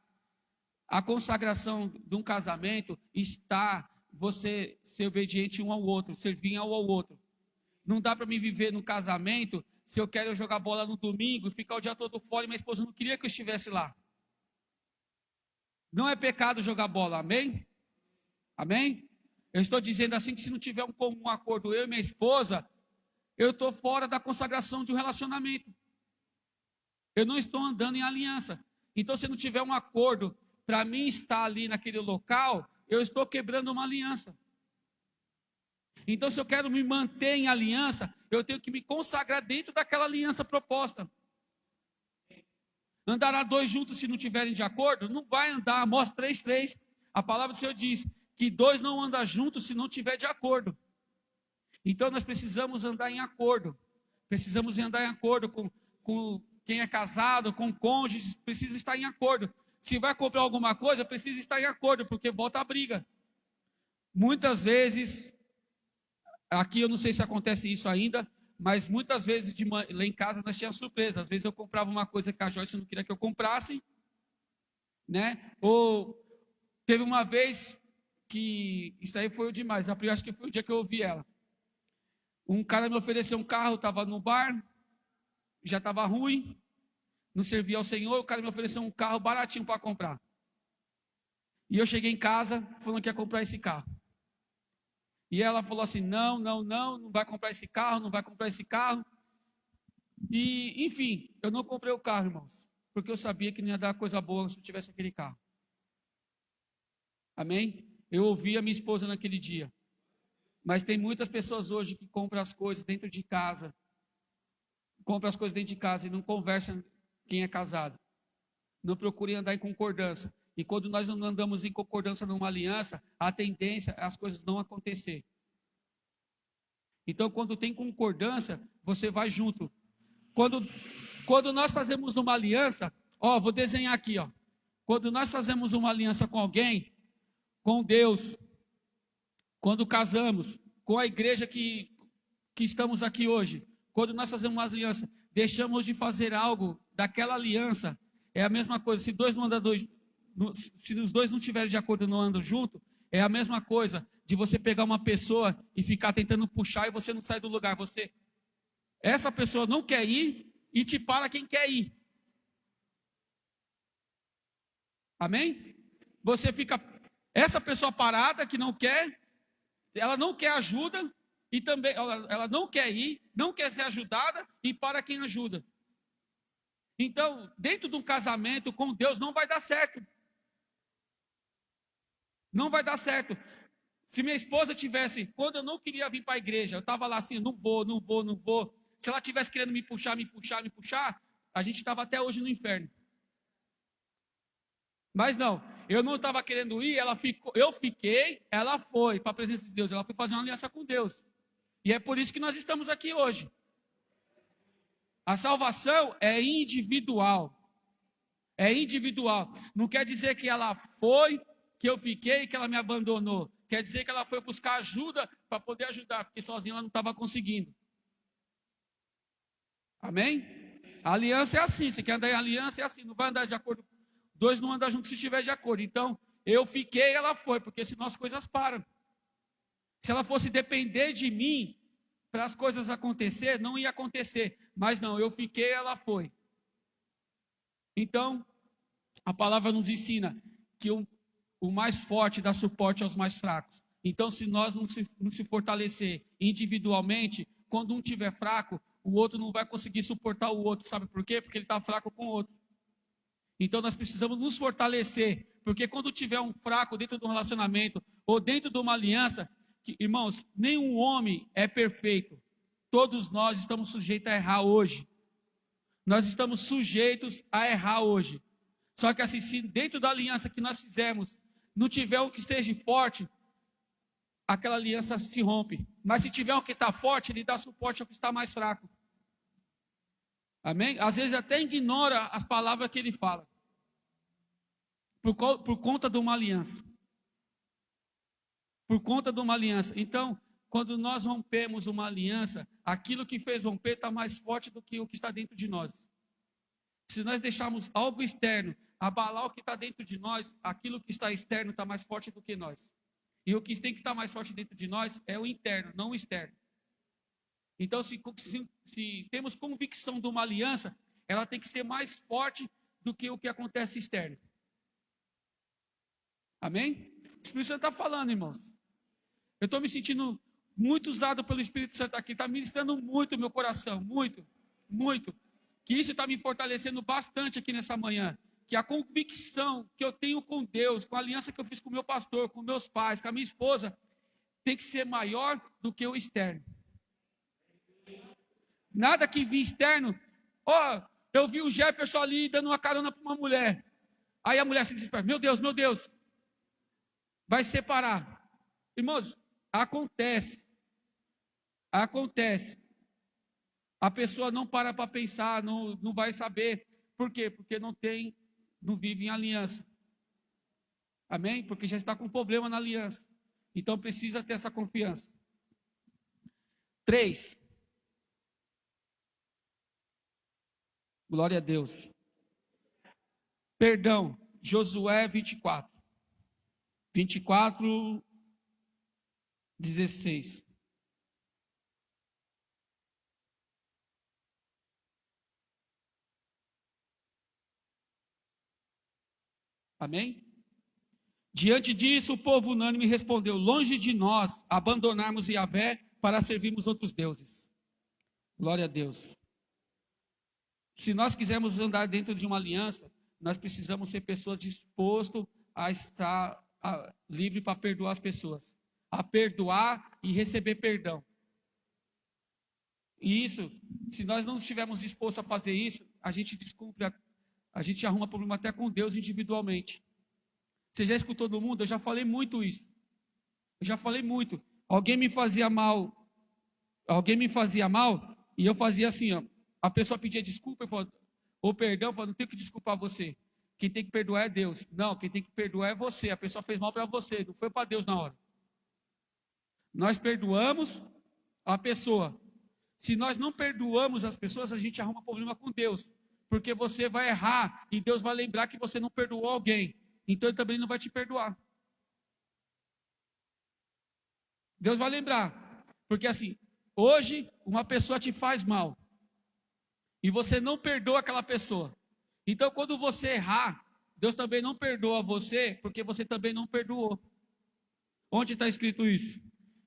a consagração de um casamento está você ser obediente um ao outro, servir um ao outro. Não dá para me viver no casamento se eu quero jogar bola no domingo e ficar o dia todo fora e minha esposa não queria que eu estivesse lá. Não é pecado jogar bola, amém? Amém? Eu estou dizendo assim que se não tiver um comum acordo eu e minha esposa, eu estou fora da consagração de um relacionamento. Eu não estou andando em aliança. Então, se não tiver um acordo para mim estar ali naquele local, eu estou quebrando uma aliança. Então, se eu quero me manter em aliança, eu tenho que me consagrar dentro daquela aliança proposta. Andará dois juntos se não tiverem de acordo? Não vai andar. Amós 3:3. A palavra do Senhor diz que dois não andam juntos se não tiver de acordo. Então nós precisamos andar em acordo. Precisamos andar em acordo com quem é casado, com cônjuges, precisa estar em acordo. Se vai comprar alguma coisa, precisa estar em acordo, porque volta a briga. Muitas vezes, aqui eu não sei se acontece isso ainda, mas muitas vezes lá em casa nós tínhamos surpresa. Às vezes eu comprava uma coisa que a Joyce não queria que eu comprasse, né? Ou teve uma vez que isso aí foi o demais. Eu acho que foi o dia que eu ouvi ela. Um cara me ofereceu um carro, estava no bar, já estava ruim, não servia ao Senhor. O cara me ofereceu um carro baratinho para comprar. E eu cheguei em casa falando que ia comprar esse carro. E ela falou assim: não vai comprar esse carro, não vai comprar esse carro. E, enfim, eu não comprei o carro, irmãos, porque eu sabia que não ia dar coisa boa se eu tivesse aquele carro. Amém? Eu ouvi a minha esposa naquele dia. Mas tem muitas pessoas hoje que compram as coisas dentro de casa. Compram as coisas dentro de casa e não conversam quem é casado. Não procurem andar em concordância. E quando nós não andamos em concordância numa aliança, a tendência é as coisas não acontecer. Então, quando tem concordância, você vai junto. Quando nós fazemos uma aliança, vou desenhar aqui, Quando nós fazemos uma aliança com alguém, com Deus, quando casamos, com a igreja que estamos aqui hoje, quando nós fazemos uma aliança, deixamos de fazer algo daquela aliança, é a mesma coisa. Se os dois não tiverem de acordo e não andam junto, é a mesma coisa de você pegar uma pessoa e ficar tentando puxar e você não sai do lugar. Essa pessoa não quer ir e te para quem quer ir. Amém? Você fica, essa pessoa parada que não quer, ela não quer ajuda e também ela não quer ir, não quer ser ajudada e para quem ajuda. Então, dentro de um casamento com Deus não vai dar certo. Não vai dar certo. Se minha esposa tivesse, quando eu não queria vir para a igreja, eu estava lá assim, não vou. Se ela tivesse querendo me puxar, a gente estava até hoje no inferno. Mas não, eu não estava querendo ir, eu fiquei, ela foi para a presença de Deus, ela foi fazer uma aliança com Deus. E é por isso que nós estamos aqui hoje. A salvação é individual. É individual. Não quer dizer que ela foi, que eu fiquei, que ela me abandonou. Quer dizer que ela foi buscar ajuda para poder ajudar, porque sozinha ela não estava conseguindo. Amém? A aliança é assim. Você quer andar em aliança, é assim. Não vai andar de acordo. Dois não andam juntos se estiver de acordo. Então, eu fiquei, ela foi, porque senão as coisas param. Se ela fosse depender de mim para as coisas acontecer, não ia acontecer. Mas não, eu fiquei, ela foi. Então, a palavra nos ensina que o mais forte dá suporte aos mais fracos. Então, se nós não se fortalecer individualmente, quando um tiver fraco, o outro não vai conseguir suportar o outro. Sabe por quê? Porque ele está fraco com o outro. Então, nós precisamos nos fortalecer. Porque quando tiver um fraco dentro de um relacionamento ou dentro de uma aliança, irmãos, nenhum homem é perfeito. Todos nós estamos sujeitos a errar hoje. Nós estamos sujeitos a errar hoje. Só que assim, se dentro da aliança que nós fizemos, não tiver um que esteja forte, aquela aliança se rompe. Mas se tiver um que está forte, ele dá suporte ao que está mais fraco. Amém? Às vezes até ignora as palavras que ele fala. Por conta de uma aliança. Por conta de uma aliança. Então, quando nós rompemos uma aliança, aquilo que fez romper está mais forte do que o que está dentro de nós. Se nós deixarmos algo externo abalar o que está dentro de nós, aquilo que está externo está mais forte do que nós. E o que tem que estar mais forte dentro de nós é o interno, não o externo. Então, se temos convicção de uma aliança, ela tem que ser mais forte do que o que acontece externo. Amém? O Espírito Santo está falando, irmãos. Eu estou me sentindo muito usado pelo Espírito Santo aqui. Está ministrando muito o meu coração. Muito, muito. Que isso está me fortalecendo bastante aqui nessa manhã. Que a convicção que eu tenho com Deus, com a aliança que eu fiz com o meu pastor, com meus pais, com a minha esposa, tem que ser maior do que o externo. Nada que vir externo. Ó, eu vi o Jefferson ali dando uma carona para uma mulher. Aí a mulher se desespera. Meu Deus, meu Deus. Vai separar. Irmãos, acontece. Acontece. A pessoa não para pensar, não vai saber. Por quê? Porque não vive em aliança. Amém? Porque já está com problema na aliança. Então precisa ter essa confiança. 3. Glória a Deus. Perdão. Josué 24. 24, 16. Amém? Diante disso, o povo unânime respondeu: longe de nós abandonarmos Yahvé para servirmos outros deuses. Glória a Deus. Se nós quisermos andar dentro de uma aliança, nós precisamos ser pessoas dispostas a estar livre para perdoar as pessoas, a perdoar e receber perdão. E isso, se nós não estivermos dispostos a fazer isso, a gente descumpre, a gente arruma problema até com Deus individualmente. Você já escutou do mundo? Eu já falei muito isso. Eu já falei muito. Alguém me fazia mal e eu fazia assim, ó. A pessoa pedia desculpa ou perdão, eu falava, não tenho que desculpar você. Quem tem que perdoar é Deus. Não, quem tem que perdoar é você. A pessoa fez mal para você, não foi para Deus na hora. Nós perdoamos a pessoa. Se nós não perdoamos as pessoas, a gente arruma problema com Deus. Porque você vai errar e Deus vai lembrar que você não perdoou alguém. Então Ele também não vai te perdoar. Deus vai lembrar. Porque assim, hoje uma pessoa te faz mal. E você não perdoa aquela pessoa. Então quando você errar, Deus também não perdoa você, porque você também não perdoou. Onde está escrito isso?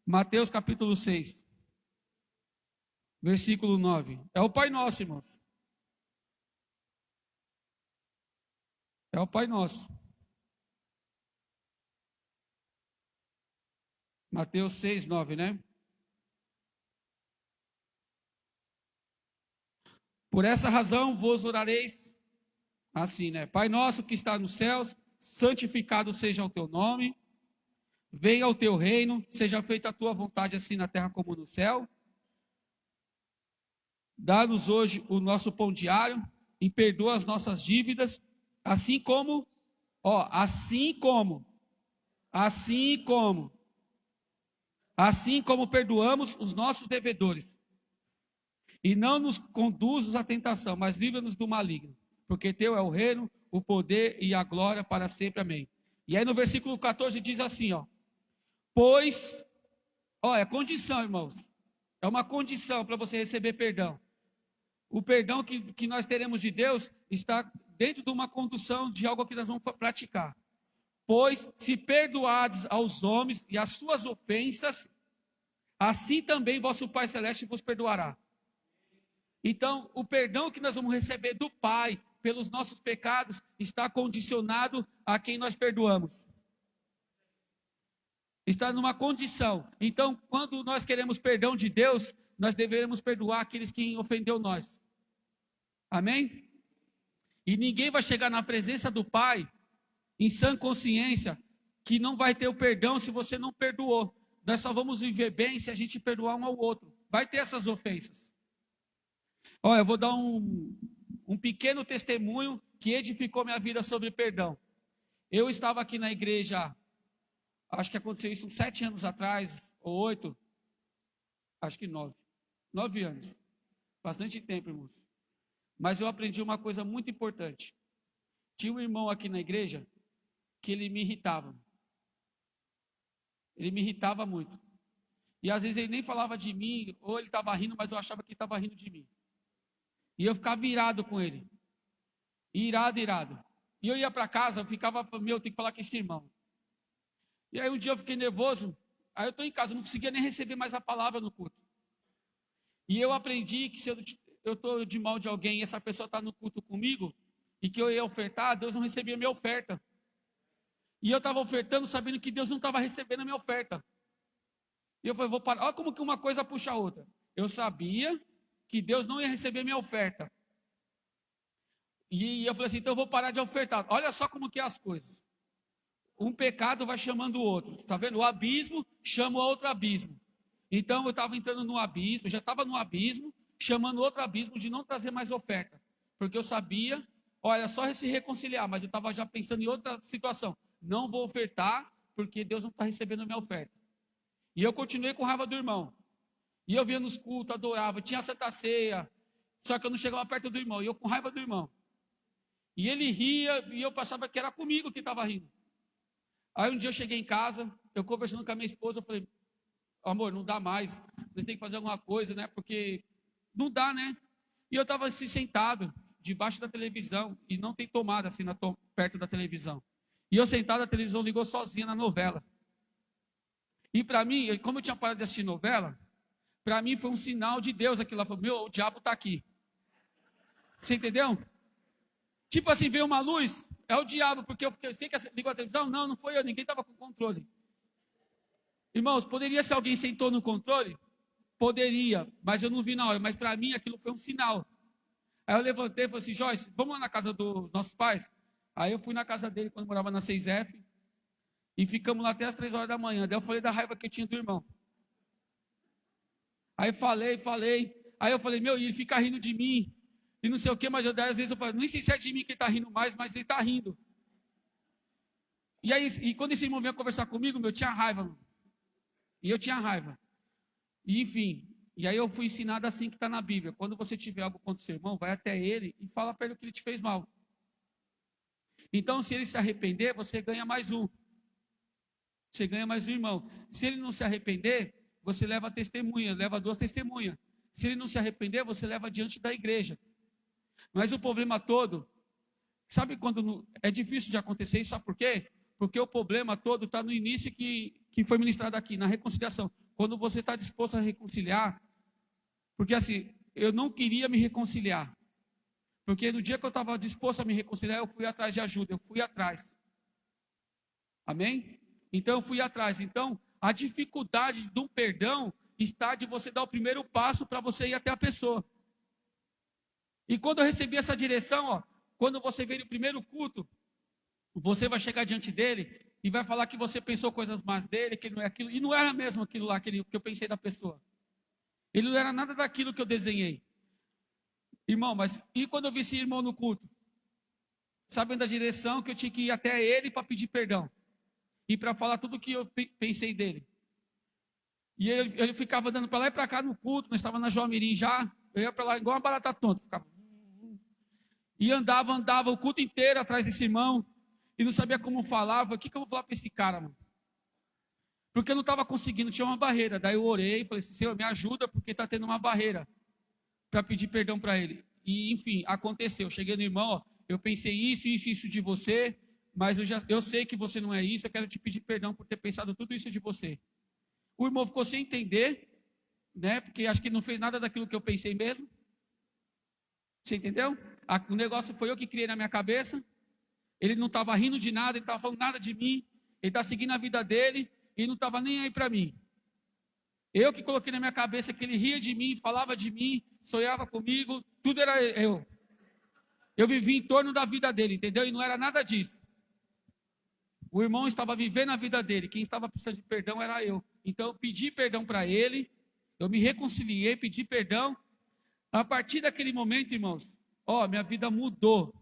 Mateus capítulo 6. Versículo 9. É o Pai Nosso, irmãos. É o Pai Nosso. Mateus 6, 9, né? Por essa razão vos orareis assim, né? Pai nosso que está nos céus, santificado seja o teu nome. Venha o teu reino, seja feita a tua vontade assim na terra como no céu. Dá-nos hoje o nosso pão diário e perdoa as nossas dívidas, assim como perdoamos os nossos devedores. E não nos conduzas à tentação, mas livra-nos do maligno. Porque teu é o reino, o poder e a glória para sempre. Amém. E aí no versículo 14 diz assim, ó. Pois, é condição, irmãos. É uma condição para você receber perdão. O perdão que nós teremos de Deus está dentro de uma condução de algo que nós vamos praticar. Pois, se perdoardes aos homens e as suas ofensas, assim também vosso Pai Celeste vos perdoará. Então, o perdão que nós vamos receber do Pai pelos nossos pecados está condicionado a quem nós perdoamos. Está numa condição. Então, quando nós queremos perdão de Deus, nós devemos perdoar aqueles que ofendeu nós. Amém? E ninguém vai chegar na presença do Pai, em sã consciência, que não vai ter o perdão se você não perdoou. Nós só vamos viver bem se a gente perdoar um ao outro. Vai ter essas ofensas. Eu vou dar um pequeno testemunho que edificou minha vida sobre perdão. Eu estava aqui na igreja, acho que aconteceu isso uns 7 anos atrás, ou 8, acho que 9 anos. Bastante tempo, irmãos. Mas eu aprendi uma coisa muito importante. Tinha um irmão aqui na igreja que ele me irritava. Ele me irritava muito. E às vezes ele nem falava de mim, ou ele estava rindo, mas eu achava que ele estava rindo de mim. E eu ficava irado com ele. Irado. E eu ia para casa, eu ficava, tenho que falar com esse irmão. E aí um dia eu fiquei nervoso, aí eu estou em casa, eu não conseguia nem receber mais a palavra no culto. E eu aprendi que se eu estou de mal de alguém e essa pessoa está no culto comigo, e que eu ia ofertar, Deus não recebia a minha oferta. E eu estava ofertando sabendo que Deus não estava recebendo a minha oferta. E eu falei, vou parar. Olha como que uma coisa puxa a outra. Eu sabia que Deus não ia receber minha oferta. E eu falei assim, então eu vou parar de ofertar. Olha só como que é as coisas. Um pecado vai chamando o outro. Você está vendo? O abismo chama o outro abismo. Então eu estava entrando no abismo, já estava no abismo, chamando outro abismo de não trazer mais oferta. Porque eu sabia, olha, só se reconciliar, mas eu estava já pensando em outra situação. Não vou ofertar, porque Deus não está recebendo a minha oferta. E eu continuei com raiva do irmão. E eu via nos cultos, adorava, tinha a Santa Ceia, só que eu não chegava perto do irmão, e eu com raiva do irmão. E ele ria, e eu pensava que era comigo que estava rindo. Aí um dia eu cheguei em casa, eu conversando com a minha esposa, eu falei, amor, não dá mais, nós temos que fazer alguma coisa, né, porque não dá, né. E eu estava assim, sentado, debaixo da televisão, e não tem tomada assim, perto da televisão. E eu sentado, a televisão ligou sozinha na novela. E para mim, como eu tinha parado de assistir novela, para mim foi um sinal de Deus aquilo lá. Meu, o diabo está aqui. Você entendeu? Tipo assim, veio uma luz, é o diabo, porque eu sei que ligou a televisão. Não, não foi eu, ninguém estava com controle. Irmãos, poderia ser alguém sentou no controle? Poderia, mas eu não vi na hora. Mas para mim aquilo foi um sinal. Aí eu levantei e falei assim, Joyce, vamos lá na casa dos nossos pais? Aí eu fui na casa dele quando eu morava na 6F. E ficamos lá até as 3 horas da manhã. Daí eu falei da raiva que eu tinha do irmão. Aí falei. Aí eu falei, meu, e ele fica rindo de mim. E não sei o que, mas às vezes eu falo, nem sei se é de mim que ele está rindo mais, mas ele está rindo. E aí, quando esse irmão veio conversar comigo, meu, eu tinha raiva. Mano. E eu tinha raiva. E enfim, e aí eu fui ensinado assim que está na Bíblia. Quando você tiver algo contra o seu irmão, vai até ele e fala para ele o que ele te fez mal. Então, se ele se arrepender, você ganha mais um. Você ganha mais um irmão. Se ele não se arrepender, você leva testemunha, leva 2 testemunhas. Se ele não se arrepender, você leva diante da igreja. Mas o problema todo, sabe quando é difícil de acontecer isso? Sabe por quê? Porque o problema todo está no início que foi ministrado aqui, na reconciliação. Quando você está disposto a reconciliar, porque assim, eu não queria me reconciliar. Porque no dia que eu estava disposto a me reconciliar, eu fui atrás de ajuda, eu fui atrás. Amém? Então eu fui atrás. Então, a dificuldade do perdão está de você dar o primeiro passo para você ir até a pessoa. E quando eu recebi essa direção, ó, quando você veio no primeiro culto, você vai chegar diante dele e vai falar que você pensou coisas más dele, que ele não é aquilo, e não era mesmo aquilo lá que eu pensei da pessoa. Ele não era nada daquilo que eu desenhei. Irmão, mas e quando eu vi esse irmão no culto? Sabendo a direção que eu tinha que ir até ele para pedir perdão. E para falar tudo o que eu pensei dele. E ele ficava dando para lá e para cá no culto, nós estávamos na João Mirim já, eu ia para lá igual uma barata tonta, ficava. E andava o culto inteiro atrás desse irmão, e não sabia como falava. O que eu vou falar para esse cara, mano? Porque eu não estava conseguindo, tinha uma barreira. Daí eu orei e falei assim, Senhor, me ajuda, porque está tendo uma barreira para pedir perdão para ele. E enfim, aconteceu. Cheguei no irmão, ó, eu pensei isso de você, mas eu sei que você não é isso, eu quero te pedir perdão por ter pensado tudo isso de você. O irmão ficou sem entender, né? Porque acho que não fez nada daquilo que eu pensei mesmo. Você entendeu? O negócio foi eu que criei na minha cabeça. Ele não estava rindo de nada, ele não estava falando nada de mim. Ele está seguindo a vida dele e não estava nem aí para mim. Eu que coloquei na minha cabeça que ele ria de mim, falava de mim, sonhava comigo, tudo era eu. Eu vivia em torno da vida dele, entendeu? E não era nada disso. O irmão estava vivendo a vida dele, quem estava precisando de perdão era eu. Então eu pedi perdão para ele, eu me reconciliei, pedi perdão. A partir daquele momento, irmãos, ó, minha vida mudou.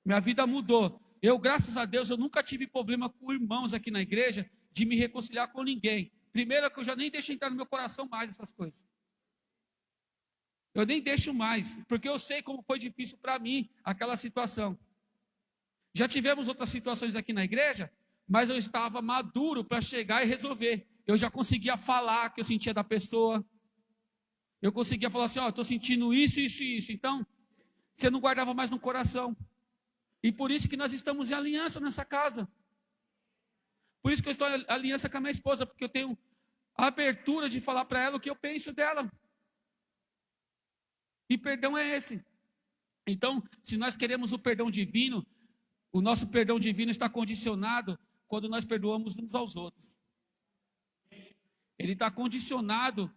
Minha vida mudou. Eu, graças a Deus, eu nunca tive problema com irmãos aqui na igreja de me reconciliar com ninguém. Primeiro que eu já nem deixo entrar no meu coração mais essas coisas. Eu nem deixo mais, porque eu sei como foi difícil para mim aquela situação. Já tivemos outras situações aqui na igreja, mas eu estava maduro para chegar e resolver. Eu já conseguia falar o que eu sentia da pessoa. Eu conseguia falar assim, ó, estou sentindo isso. Então, você não guardava mais no coração. E por isso que nós estamos em aliança nessa casa. Por isso que eu estou em aliança com a minha esposa, porque eu tenho a abertura de falar para ela o que eu penso dela. E perdão é esse. Então, se nós queremos o perdão divino, o nosso perdão divino está condicionado quando nós perdoamos uns aos outros. ele está condicionado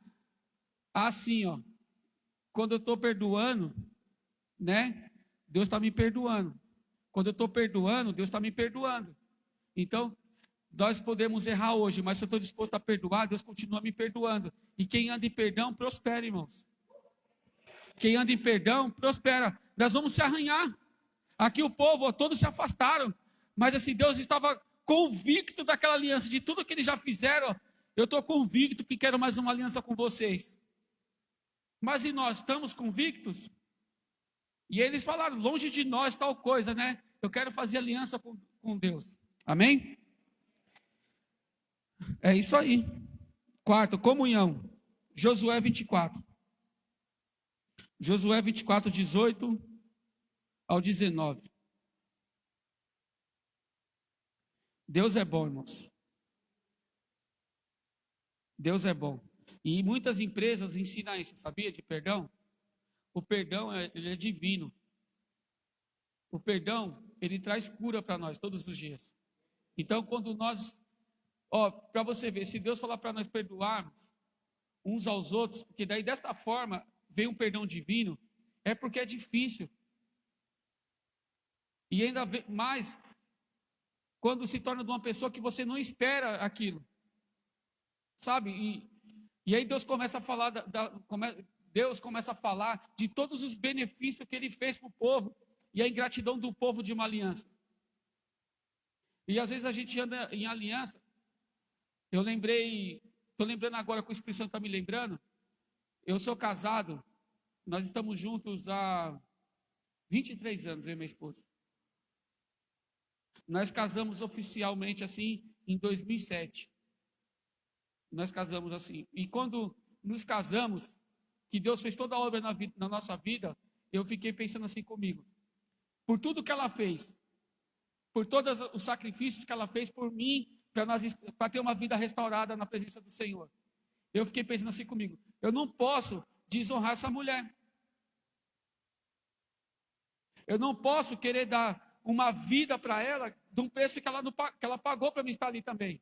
assim, ó. Quando eu estou perdoando, né? Deus está me perdoando. Quando eu estou perdoando, Deus está me perdoando. Então, nós podemos errar hoje, mas se eu estou disposto a perdoar, Deus continua me perdoando. E quem anda em perdão, prospera, irmãos. Quem anda em perdão, prospera. Nós vamos se arranhar. Aqui o povo, todos se afastaram. Mas assim, Deus estava convicto daquela aliança, de tudo que eles já fizeram. Eu estou convicto que quero mais uma aliança com vocês. Mas e nós, estamos convictos? E eles falaram, longe de nós tal coisa, né? Eu quero fazer aliança com Deus. Amém? É isso aí. Quarto, comunhão. Josué 24. Josué 24, 18 ao 19. Deus é bom, irmãos. Deus é bom. E muitas empresas ensinam isso, sabia? De perdão. O perdão, ele é divino. O perdão, ele traz cura para nós todos os dias. Então, quando nós, para você ver, se Deus falar para nós perdoarmos uns aos outros, porque daí desta forma vem um perdão divino, é porque é difícil. E ainda mais quando se torna de uma pessoa que você não espera aquilo. Sabe? E aí Deus começa a falar, Deus começa a falar de todos os benefícios que Ele fez para o povo e a ingratidão do povo de uma aliança. E às vezes a gente anda em aliança. Estou lembrando agora que o Espírito Santo está me lembrando. Eu sou casado, nós estamos juntos há 23 anos, eu e minha esposa. Nós casamos oficialmente assim em 2007. Nós casamos assim. E quando nos casamos, que Deus fez toda a obra na nossa vida, eu fiquei pensando assim comigo. Por tudo que ela fez, por todos os sacrifícios que ela fez por mim, para ter uma vida restaurada na presença do Senhor. Eu fiquei pensando assim comigo. Eu não posso desonrar essa mulher. Eu não posso querer dar uma vida para ela de um preço que ela pagou para mim estar ali também.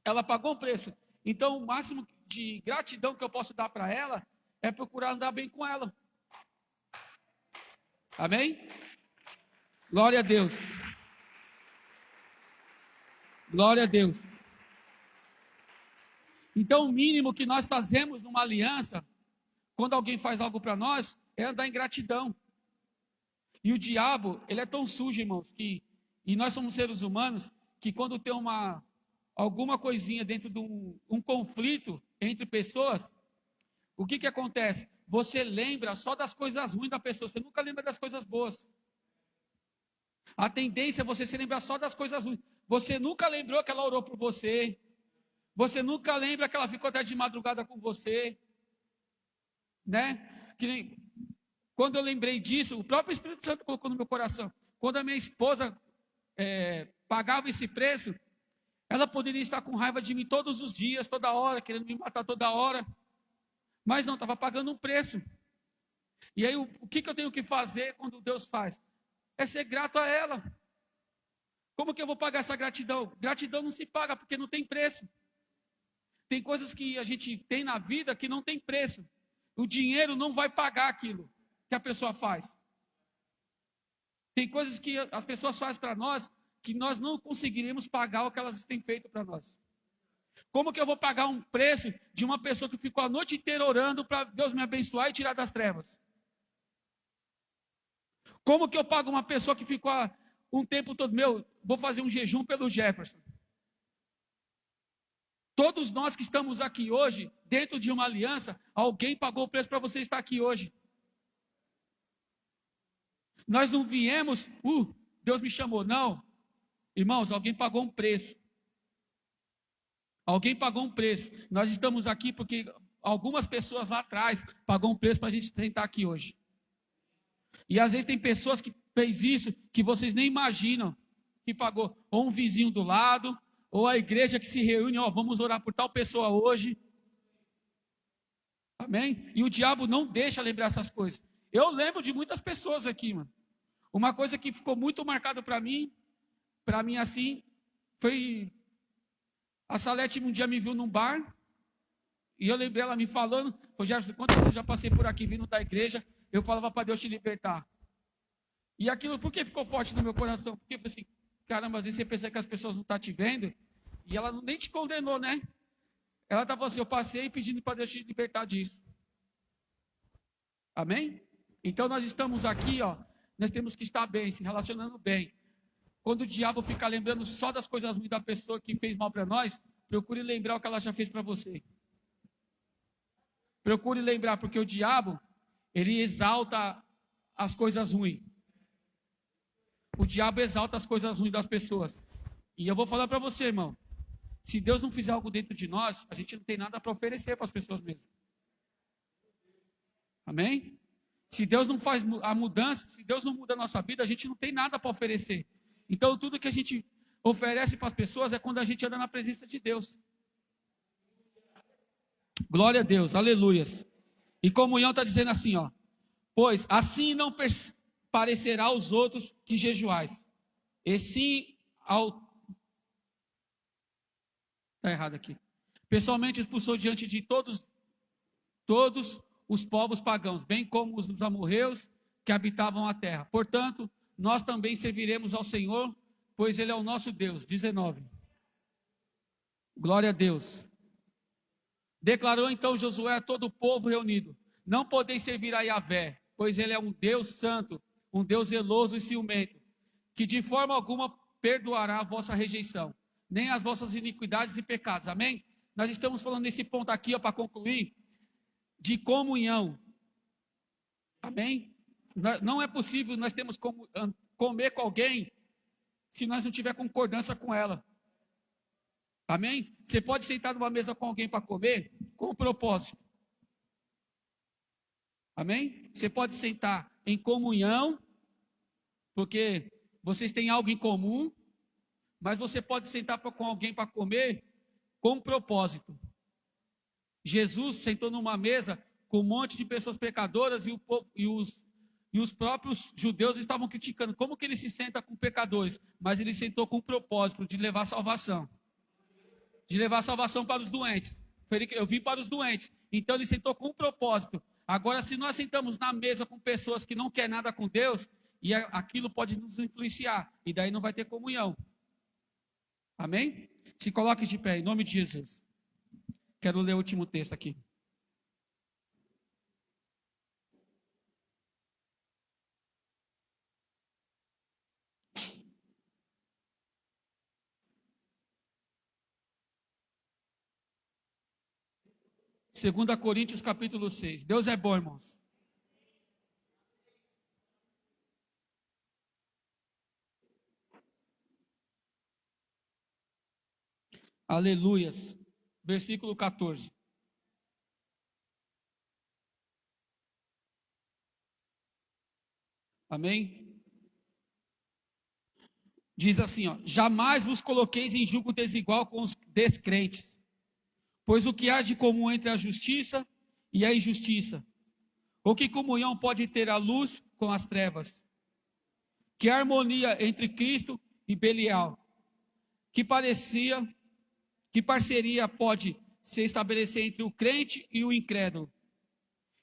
Ela pagou um preço. Então, o máximo de gratidão que eu posso dar para ela é procurar andar bem com ela. Amém? Glória a Deus. Glória a Deus. Então, o mínimo que nós fazemos numa aliança, quando alguém faz algo para nós, é andar em gratidão. E o diabo, ele é tão sujo, irmãos, e nós somos seres humanos, que quando tem alguma coisinha dentro de um conflito entre pessoas, o que acontece? Você lembra só das coisas ruins da pessoa, você nunca lembra das coisas boas. A tendência é você se lembrar só das coisas ruins. Você nunca lembrou que ela orou por você. Você nunca lembra que ela ficou até de madrugada com você. Né? Quando eu lembrei disso, o próprio Espírito Santo colocou no meu coração. Quando a minha esposa pagava esse preço, ela poderia estar com raiva de mim todos os dias, toda hora, querendo me matar toda hora. Mas não, estava pagando um preço. E aí, o que eu tenho que fazer quando Deus faz? É ser grato a ela. Como que eu vou pagar essa gratidão? Gratidão não se paga porque não tem preço. Tem coisas que a gente tem na vida que não tem preço. O dinheiro não vai pagar aquilo que a pessoa faz. Tem coisas que as pessoas fazem para nós que nós não conseguiremos pagar o que elas têm feito para nós. Como que eu vou pagar um preço de uma pessoa que ficou a noite inteira orando para Deus me abençoar e tirar das trevas? Como que eu pago uma pessoa que ficou um tempo todo, vou fazer um jejum pelo Jefferson? Todos nós que estamos aqui hoje, dentro de uma aliança, alguém pagou o preço para você estar aqui hoje. Nós não viemos, Deus me chamou, não. Irmãos, alguém pagou um preço. Alguém pagou um preço. Nós estamos aqui porque algumas pessoas lá atrás pagou um preço para a gente sentar aqui hoje. E às vezes tem pessoas que fez isso que vocês nem imaginam que pagou. Ou um vizinho do lado, ou a igreja que se reúne, vamos orar por tal pessoa hoje. Amém? E o diabo não deixa lembrar essas coisas. Eu lembro de muitas pessoas aqui, mano. Uma coisa que ficou muito marcada para mim assim, foi... A Salete um dia me viu num bar, E eu lembrei ela me falando, Jefferson, quantas vezes eu já passei por aqui vindo da igreja, eu falava para Deus te libertar. E aquilo, por que ficou forte no meu coração? Porque eu pensei, caramba, às vezes você pensa que as pessoas não estão te vendo, e ela nem te condenou, né? Ela estava assim, eu passei pedindo para Deus te libertar disso. Amém? Então nós estamos aqui, ó, nós temos que estar bem, se relacionando bem. Quando o diabo ficar lembrando só das coisas ruins da pessoa que fez mal para nós, procure lembrar o que ela já fez para você. Procure lembrar, porque o diabo, ele exalta as coisas ruins. O diabo exalta as coisas ruins das pessoas. E eu vou falar para você, irmão. Se Deus não fizer algo dentro de nós, a gente não tem nada para oferecer para as pessoas mesmo. Amém? Se Deus não faz a mudança, se Deus não muda a nossa vida, a gente não tem nada para oferecer. Então, tudo que a gente oferece para as pessoas é quando a gente anda na presença de Deus. Glória a Deus, aleluias. E comunhão está dizendo assim, ó. Pois assim não parecerá aos outros que jejuais. E sim ao... Está errado aqui. Pessoalmente expulsou diante de todos os povos pagãos, bem como os amorreus que habitavam a terra. Portanto, nós também serviremos ao Senhor, pois Ele é o nosso Deus. 19. Glória a Deus. Declarou então Josué a todo o povo reunido: não podeis servir a Yahvé, pois Ele é um Deus santo, um Deus zeloso e ciumento, que de forma alguma perdoará a vossa rejeição, nem as vossas iniquidades e pecados. Amém? Nós estamos falando nesse ponto aqui, para concluir, de comunhão. Amém? Não é possível nós termos como comer com alguém se nós não tiver concordância com ela. Amém? Você pode sentar numa mesa com alguém para comer com um propósito. Amém? Você pode sentar em comunhão, porque vocês têm algo em comum, mas você pode sentar com alguém para comer com um propósito. Jesus sentou numa mesa com um monte de pessoas pecadoras e os próprios judeus estavam criticando. Como que ele se senta com pecadores? Mas ele sentou com o propósito de levar salvação. De levar salvação para os doentes. Eu vim para os doentes. Então ele sentou com um propósito. Agora, se nós sentamos na mesa com pessoas que não querem nada com Deus, e aquilo pode nos influenciar, e daí não vai ter comunhão. Amém? Se coloque de pé, em nome de Jesus. Quero ler o último texto aqui. Segunda Coríntios capítulo 6. Deus é bom, irmãos. Aleluias. Versículo 14. Amém? Diz assim, ó: jamais vos coloqueis em julgo desigual com os descrentes, pois o que há de comum entre a justiça e a injustiça? Ou que comunhão pode ter a luz com as trevas? Que harmonia entre Cristo e Belial? Que parceria pode se estabelecer entre o crente e o incrédulo?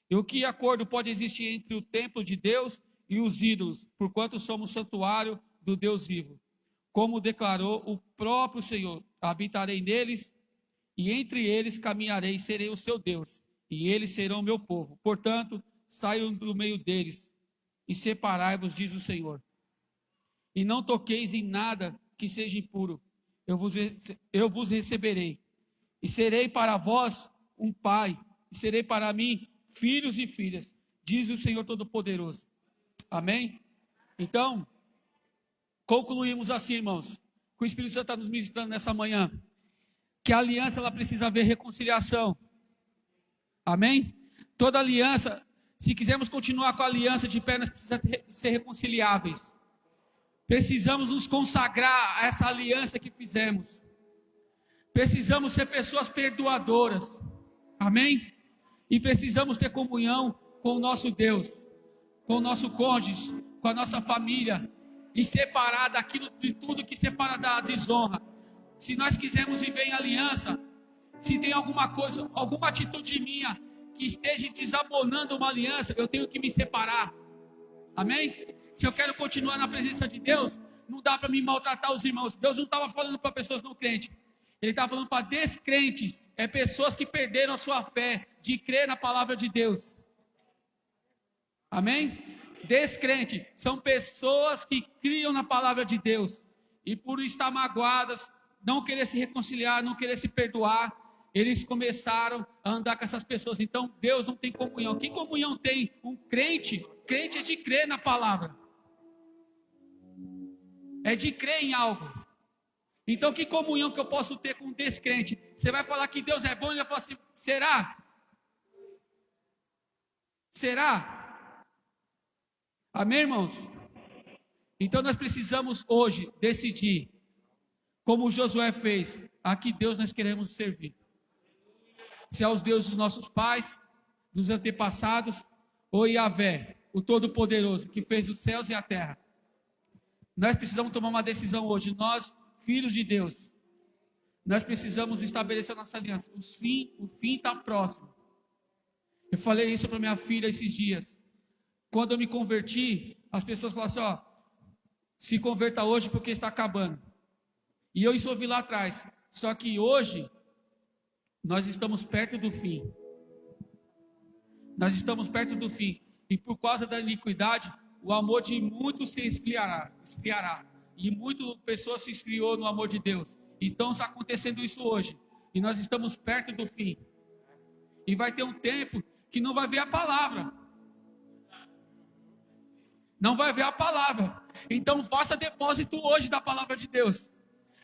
E o que acordo pode existir entre o templo de Deus e os ídolos, porquanto somos santuário do Deus vivo? Como declarou o próprio Senhor: habitarei neles, e entre eles caminharei, serei o seu Deus, e eles serão o meu povo. Portanto, saiam do meio deles, e separai-vos, diz o Senhor. E não toqueis em nada que seja impuro. Eu vos receberei, e serei para vós um pai, e serei para mim filhos e filhas, diz o Senhor Todo-Poderoso. Amém? Então, concluímos assim, irmãos, que o Espírito Santo está nos ministrando nessa manhã, que a aliança ela precisa haver reconciliação. Amém? Toda aliança, se quisermos continuar com a aliança de pé, nós precisamos ser reconciliáveis. Precisamos nos consagrar a essa aliança que fizemos. Precisamos ser pessoas perdoadoras. Amém? E precisamos ter comunhão com o nosso Deus, com o nosso cônjuge, com a nossa família, e separar daquilo de tudo que separa da desonra. Se nós quisermos viver em aliança, Se tem alguma coisa, alguma atitude minha que esteja desabonando uma aliança, eu tenho que me separar. Amém? Se eu quero continuar na presença de Deus, não dá para me maltratar os irmãos. Deus não estava falando para pessoas não crentes. Ele estava falando para descrentes. É pessoas que perderam a sua fé de crer na palavra de Deus. Amém? Descrente são pessoas que criam na palavra de Deus. E por estar magoadas, não querer se reconciliar, não querer se perdoar, eles começaram a andar com essas pessoas. Então Deus não tem comunhão. Que comunhão tem um crente? Crente é de crer na palavra. É de crer em algo. Então que comunhão que eu posso ter com um descrente? Você vai falar que Deus é bom e ele vai falar assim, será? Será? Amém, irmãos? Então nós precisamos hoje decidir, como Josué fez, a que Deus nós queremos servir. Se aos deuses dos nossos pais, dos antepassados, ou Yahvé, o Todo-Poderoso, que fez os céus e a terra. Nós precisamos tomar uma decisão hoje, nós, filhos de Deus, nós precisamos estabelecer a nossa aliança. O fim está próximo. Eu falei isso para minha filha esses dias. Quando eu me converti, as pessoas falaram assim, se converta hoje porque está acabando. E eu isso ouvi lá atrás. Só que hoje, nós estamos perto do fim. Nós estamos perto do fim. E por causa da iniquidade, o amor de muitos se esfriará. E muitas pessoas se esfriou no amor de Deus. Então está acontecendo isso hoje. E nós estamos perto do fim. E vai ter um tempo que não vai ver a palavra. Não vai ver a palavra. Então faça depósito hoje da palavra de Deus.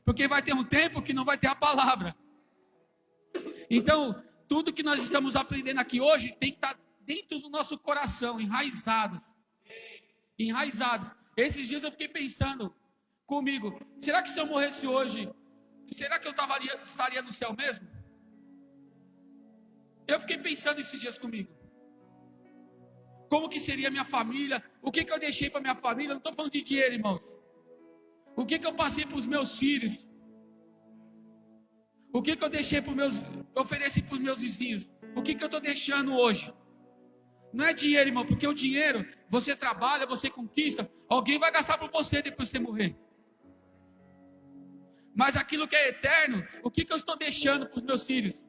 Porque vai ter um tempo que não vai ter a palavra. Então, tudo que nós estamos aprendendo aqui hoje tem que estar dentro do nosso coração, enraizados. Esses dias eu fiquei pensando comigo, será que se eu morresse hoje, será que eu estaria no céu mesmo? Eu fiquei pensando esses dias comigo. Como que seria minha família? O que eu deixei para minha família? Eu não estou falando de dinheiro, irmãos. O que eu passei para os meus filhos? O que eu deixei ofereci para os meus vizinhos? O que eu estou deixando hoje? Não é dinheiro, irmão, porque o dinheiro, você trabalha, você conquista, alguém vai gastar para você depois de você morrer. Mas aquilo que é eterno, o que eu estou deixando para os meus filhos?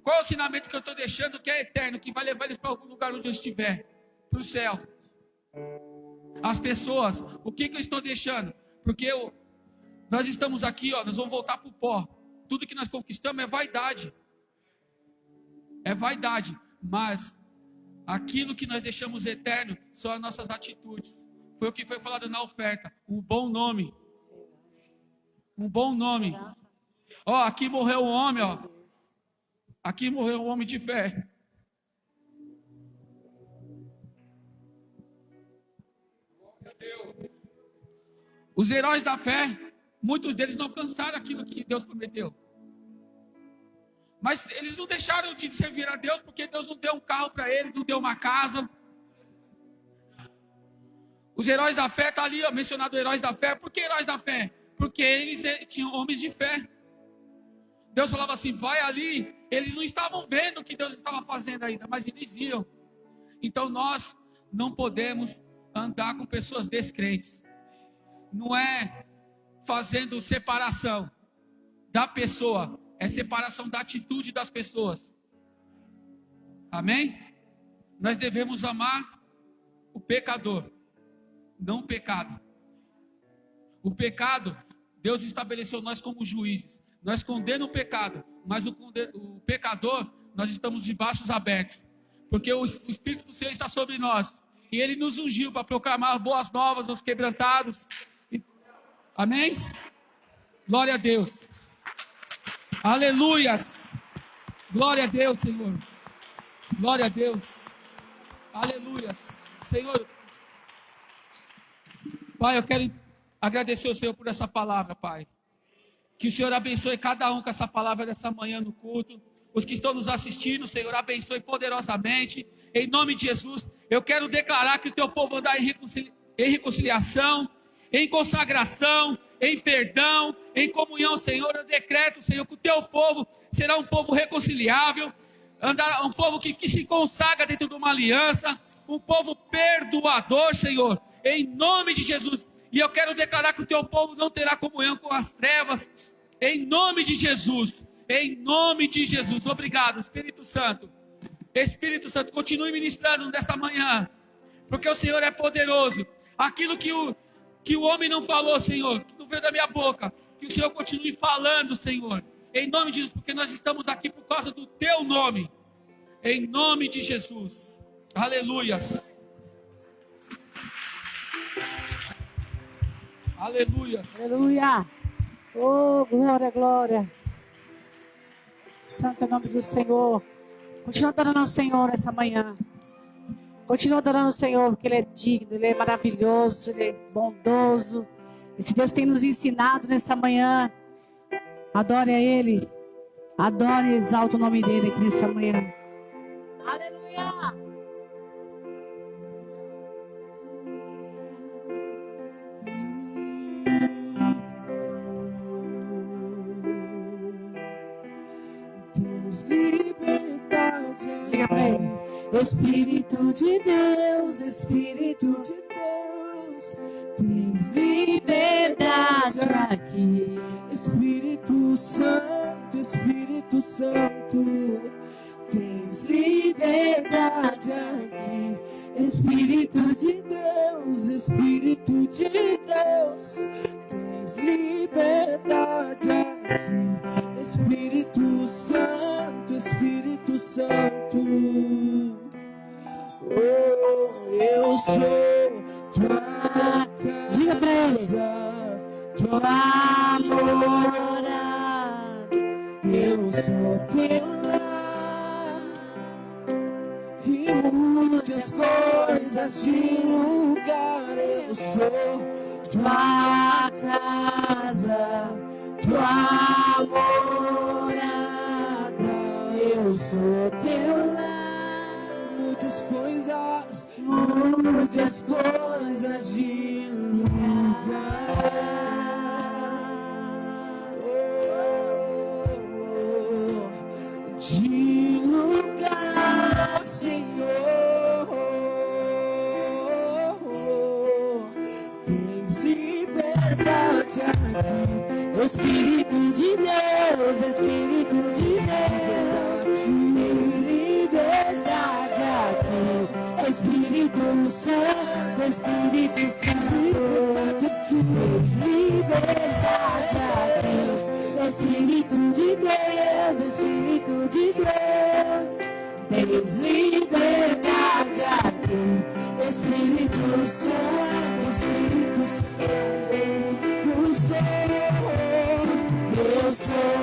Qual é o ensinamento que eu estou deixando que é eterno, que vai levar eles para algum lugar onde eu estiver? Para o céu. As pessoas, o que eu estou deixando? Porque nós estamos aqui, nós vamos voltar para o pó. Tudo que nós conquistamos é vaidade. É vaidade. Mas aquilo que nós deixamos eterno são as nossas atitudes. Foi o que foi falado na oferta. Um bom nome. Um bom nome. Aqui morreu um homem, Aqui morreu um homem de fé. Os heróis da fé, muitos deles não alcançaram aquilo que Deus prometeu. Mas eles não deixaram de servir a Deus, porque Deus não deu um carro para eles, não deu uma casa. Os heróis da fé, está ali mencionado heróis da fé. Por que heróis da fé? Porque eles tinham homens de fé. Deus falava assim, vai ali. Eles não estavam vendo o que Deus estava fazendo ainda, mas eles iam. Então nós não podemos andar com pessoas descrentes. Não é fazendo separação da pessoa, é separação da atitude das pessoas. Amém? Nós devemos amar o pecador, não o pecado. O pecado, Deus estabeleceu nós como juízes. Nós condenamos o pecado, mas o pecador, nós estamos de braços abertos. Porque o Espírito do Senhor está sobre nós. E Ele nos ungiu para proclamar boas novas aos quebrantados. Amém? Glória a Deus. Aleluias. Glória a Deus, Senhor. Glória a Deus. Aleluias. Senhor. Pai, eu quero agradecer ao Senhor por essa palavra, Pai. Que o Senhor abençoe cada um com essa palavra dessa manhã no culto. Os que estão nos assistindo, Senhor, abençoe poderosamente. Em nome de Jesus, eu quero declarar que o teu povo andar em reconciliação, em consagração, em perdão, em comunhão, Senhor. Eu decreto, Senhor, que o teu povo será um povo reconciliável, um povo que se consagra dentro de uma aliança, um povo perdoador, Senhor, em nome de Jesus. E eu quero declarar que o teu povo não terá comunhão com as trevas, em nome de Jesus, em nome de Jesus. Obrigado, Espírito Santo. Espírito Santo, continue ministrando nessa manhã, porque o Senhor é poderoso. Aquilo que o homem não falou, Senhor, que não veio da minha boca, que o Senhor continue falando, Senhor, em nome de Jesus, porque nós estamos aqui por causa do teu nome, em nome de Jesus. Aleluias. Aleluias. Aleluia. Oh, glória, glória. Santo é o nome do Senhor. Continua adorando ao Senhor essa manhã. Continua adorando o Senhor, porque Ele é digno, Ele é maravilhoso, Ele é bondoso. Esse Deus tem nos ensinado nessa manhã. Adore a Ele. Adore e exalte o nome dEle aqui nessa manhã. Aleluia. Tens liberdade. Diga pra Ele. Espírito de Deus, Espírito de Deus, tens liberdade aqui. Espírito Santo, Espírito Santo, tens liberdade aqui. Espírito de Deus, Espírito de Deus, tens liberdade aqui. Espírito Santo, Espírito Santo. Oh, eu sou tua casa. Diga pra Ele. Tua morada. Eu sou teu lar. E mude as coisas de lugar. Eu sou tua casa. Tua morada. Eu sou teu lar. Mude as coisas de lugar. De lugar, Senhor. Tens liberdade aqui. Espírito de Deus, Espírito de Deus, tens liberdade aqui. Espírito Santo, Espírito Santo, tens liberdade aqui. Espírito de Deus, Espírito de Deus, tens liberdade aqui. Espírito Santo, Espírito Santo, eu sou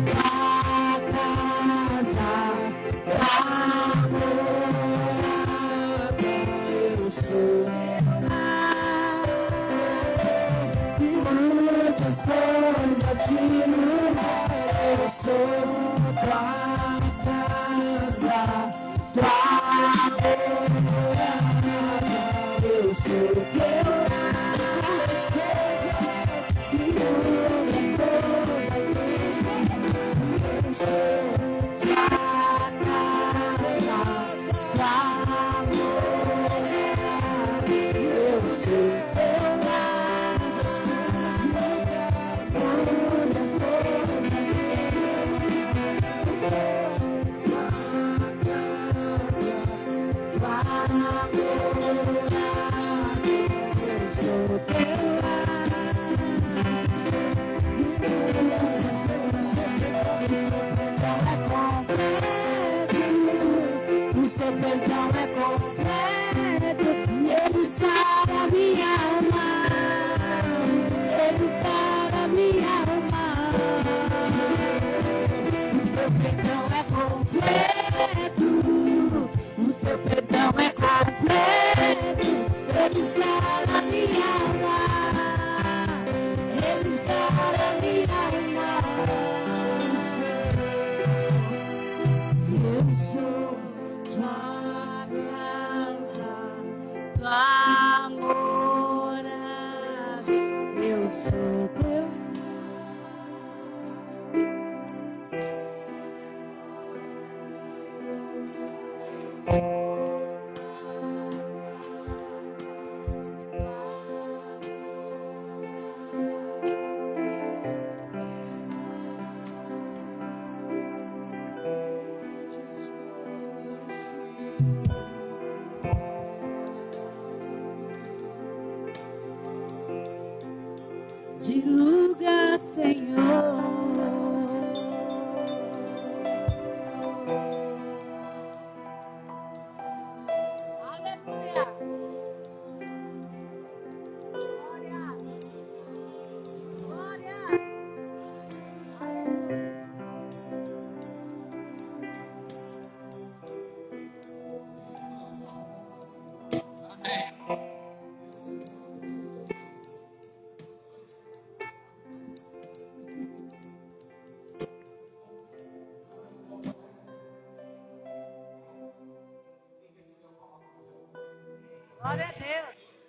da casa da morada. Eu sou e muitas coisas de lugar. Eu sou da casa da morada. Eu sou teu as coisas de o seu perdão é completo, Ele sara minha alma, Ele sara minha alma. O teu perdão é completo, o teu perdão é completo, Ele sara minha alma, Ele sara minha alma. Eu sou tua casa, tua morada. Eu sou de lugar, Senhor. Aleluia. Glória. Amém. Glória a Deus.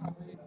Amém.